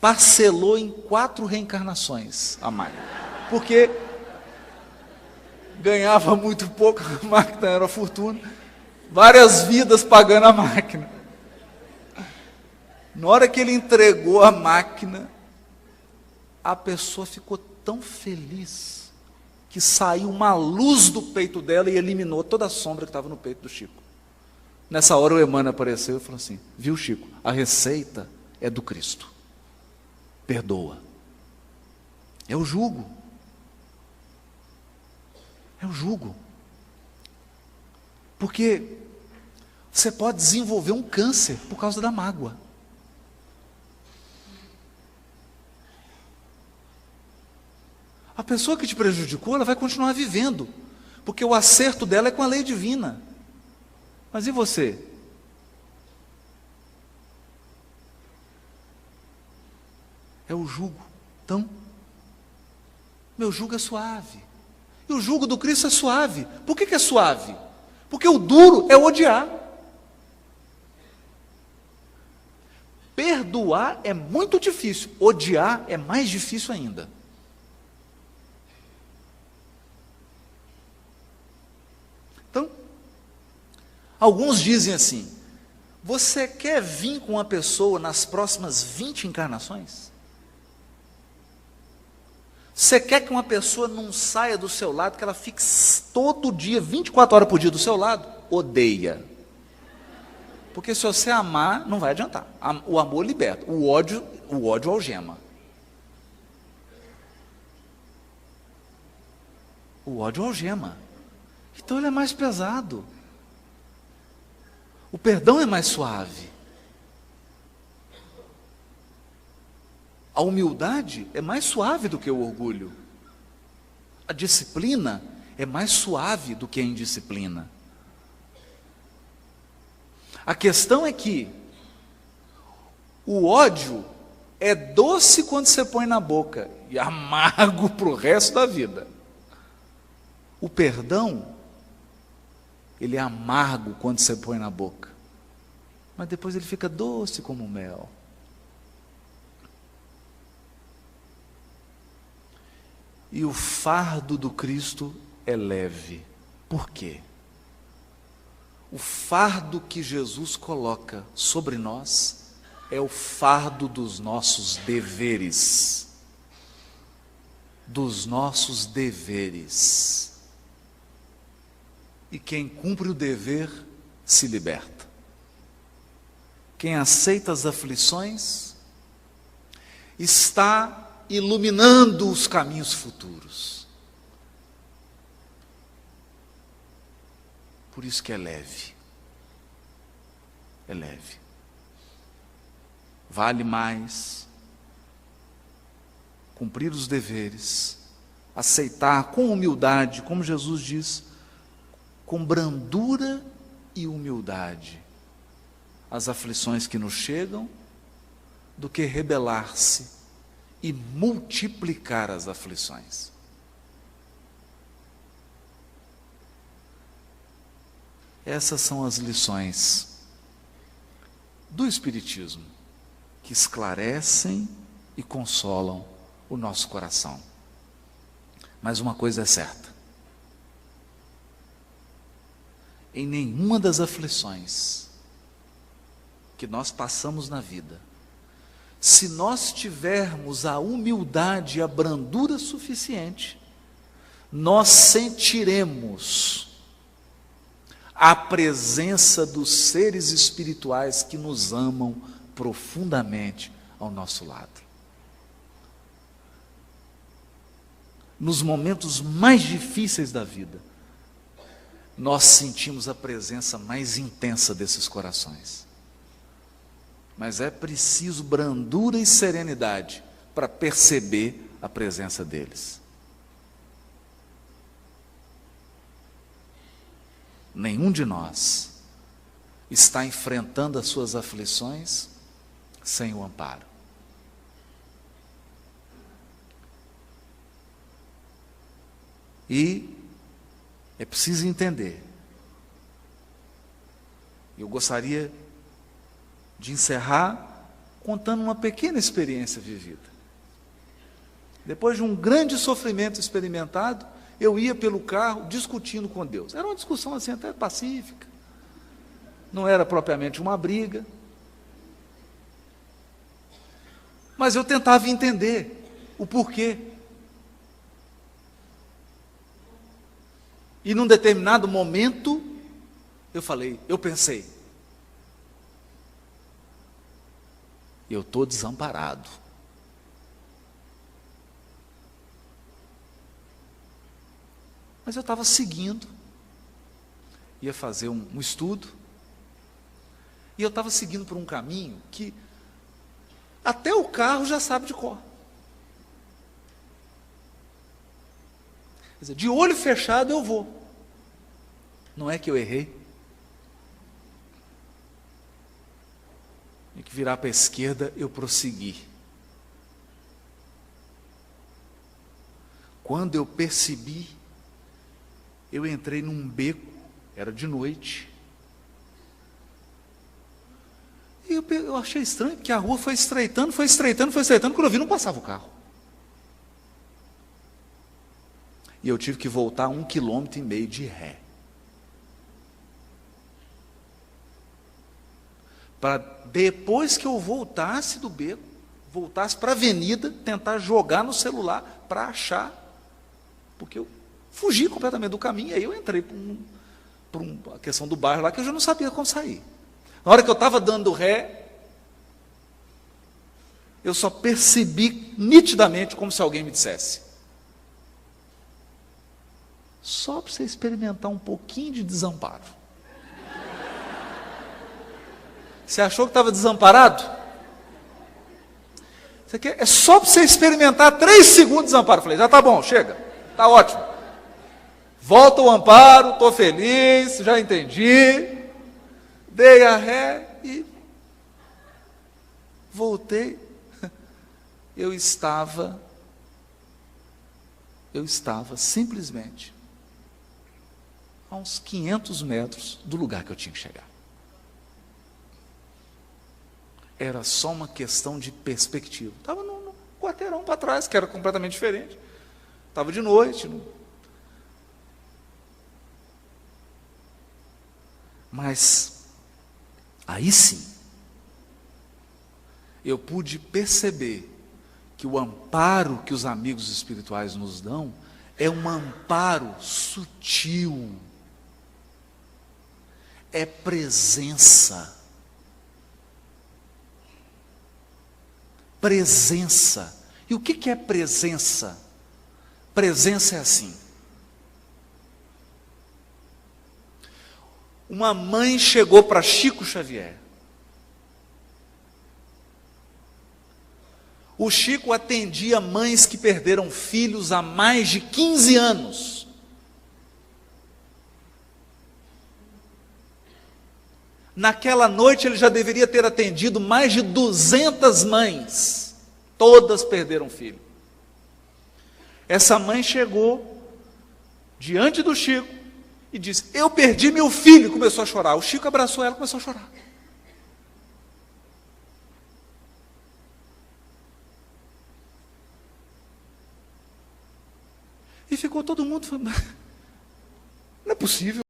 parcelou em 4 reencarnações a máquina. Porque ganhava muito pouco, a máquina era uma fortuna, várias vidas pagando a máquina. Na hora que ele entregou a máquina, a pessoa ficou tão feliz, que saiu uma luz do peito dela e eliminou toda a sombra que estava no peito do Chico. Nessa hora o Emmanuel apareceu e falou assim, viu Chico, a receita é do Cristo, perdoa. É o jugo. É o jugo. Porque você pode desenvolver um câncer por causa da mágoa. A pessoa que te prejudicou, ela vai continuar vivendo, porque o acerto dela é com a lei divina. Mas e você? É o jugo. Então, meu jugo é suave. E o jugo do Cristo é suave. Por que é suave? Porque o duro é odiar. Perdoar é muito difícil, odiar é mais difícil ainda. Então, alguns dizem assim, Você quer vir com uma pessoa nas próximas 20 encarnações? Você quer que uma pessoa não saia do seu lado, que ela fique todo dia, 24 horas por dia do seu lado? Odeia. Porque se você amar, não vai adiantar. O amor liberta, o ódio algema. O ódio algema. Então ele é mais pesado. O perdão é mais suave. A humildade é mais suave do que o orgulho. A disciplina é mais suave do que a indisciplina. A questão é que o ódio é doce quando você põe na boca e amargo para o resto da vida. O perdão, ele é amargo quando você põe na boca, mas depois ele fica doce como mel. E o fardo do Cristo é leve. Por quê? O fardo que Jesus coloca sobre nós é o fardo dos nossos deveres. Dos nossos deveres. E quem cumpre o dever se liberta. Quem aceita as aflições está iluminando os caminhos futuros. Por isso que é leve. É leve. Vale mais cumprir os deveres, aceitar com humildade, como Jesus diz, com brandura e humildade, as aflições que nos chegam, do que rebelar-se e multiplicar as aflições. Essas são as lições do Espiritismo, que esclarecem e consolam o nosso coração. Mas uma coisa é certa: em nenhuma das aflições que nós passamos na vida, se nós tivermos a humildade e a brandura suficiente, nós sentiremos a presença dos seres espirituais que nos amam profundamente ao nosso lado. Nos momentos mais difíceis da vida, nós sentimos a presença mais intensa desses corações. Mas é preciso brandura e serenidade para perceber a presença deles. Nenhum de nós está enfrentando as suas aflições sem o amparo. E é preciso entender. Eu gostaria de encerrar contando uma pequena experiência vivida. Depois de um grande sofrimento experimentado, eu ia pelo carro discutindo com Deus. Era uma discussão assim até pacífica. Não era propriamente uma briga. Mas eu tentava entender o porquê. E num determinado momento, eu pensei, eu estou desamparado. Mas eu estava seguindo, ia fazer um estudo, e eu estava seguindo por um caminho que até o carro já sabe de cor. Quer dizer, de olho fechado eu vou. Não é que eu errei. Tem que virar para a esquerda, eu prossegui. Quando eu percebi, eu entrei num beco, era de noite. E eu achei estranho, porque a rua foi estreitando, quando eu vi, não passava o carro. E eu tive que voltar 1,5 km de ré. para depois que eu voltasse do beco, voltasse para a avenida, tentar jogar no celular para achar, porque eu fugi completamente do caminho, aí eu entrei por uma questão do bairro lá, que eu já não sabia como sair. Na hora que eu estava dando ré, eu só percebi nitidamente como se alguém me dissesse: só para você experimentar um pouquinho de desamparo. Você achou que estava desamparado? Isso aqui é só para você experimentar 3 segundos de desamparo. Eu falei: já está bom, chega, está ótimo. Volta o amparo, estou feliz, já entendi. Dei a ré e voltei. Eu estava simplesmente a uns 500 metros do lugar que eu tinha que chegar. Era só uma questão de perspectiva. Estava no quarteirão para trás, que era completamente diferente. Estava de noite. Mas, aí sim, eu pude perceber que o amparo que os amigos espirituais nos dão é um amparo sutil. É presença. Presença. E o que é presença? Presença é assim. Uma mãe chegou para Chico Xavier. O Chico atendia mães que perderam filhos há mais de 15 anos. Naquela noite ele já deveria ter atendido mais de 200 mães. Todas perderam filho. Essa mãe chegou diante do Chico e disse: eu perdi meu filho. E começou a chorar. O Chico abraçou ela e começou a chorar. E ficou todo mundo falando: não é possível.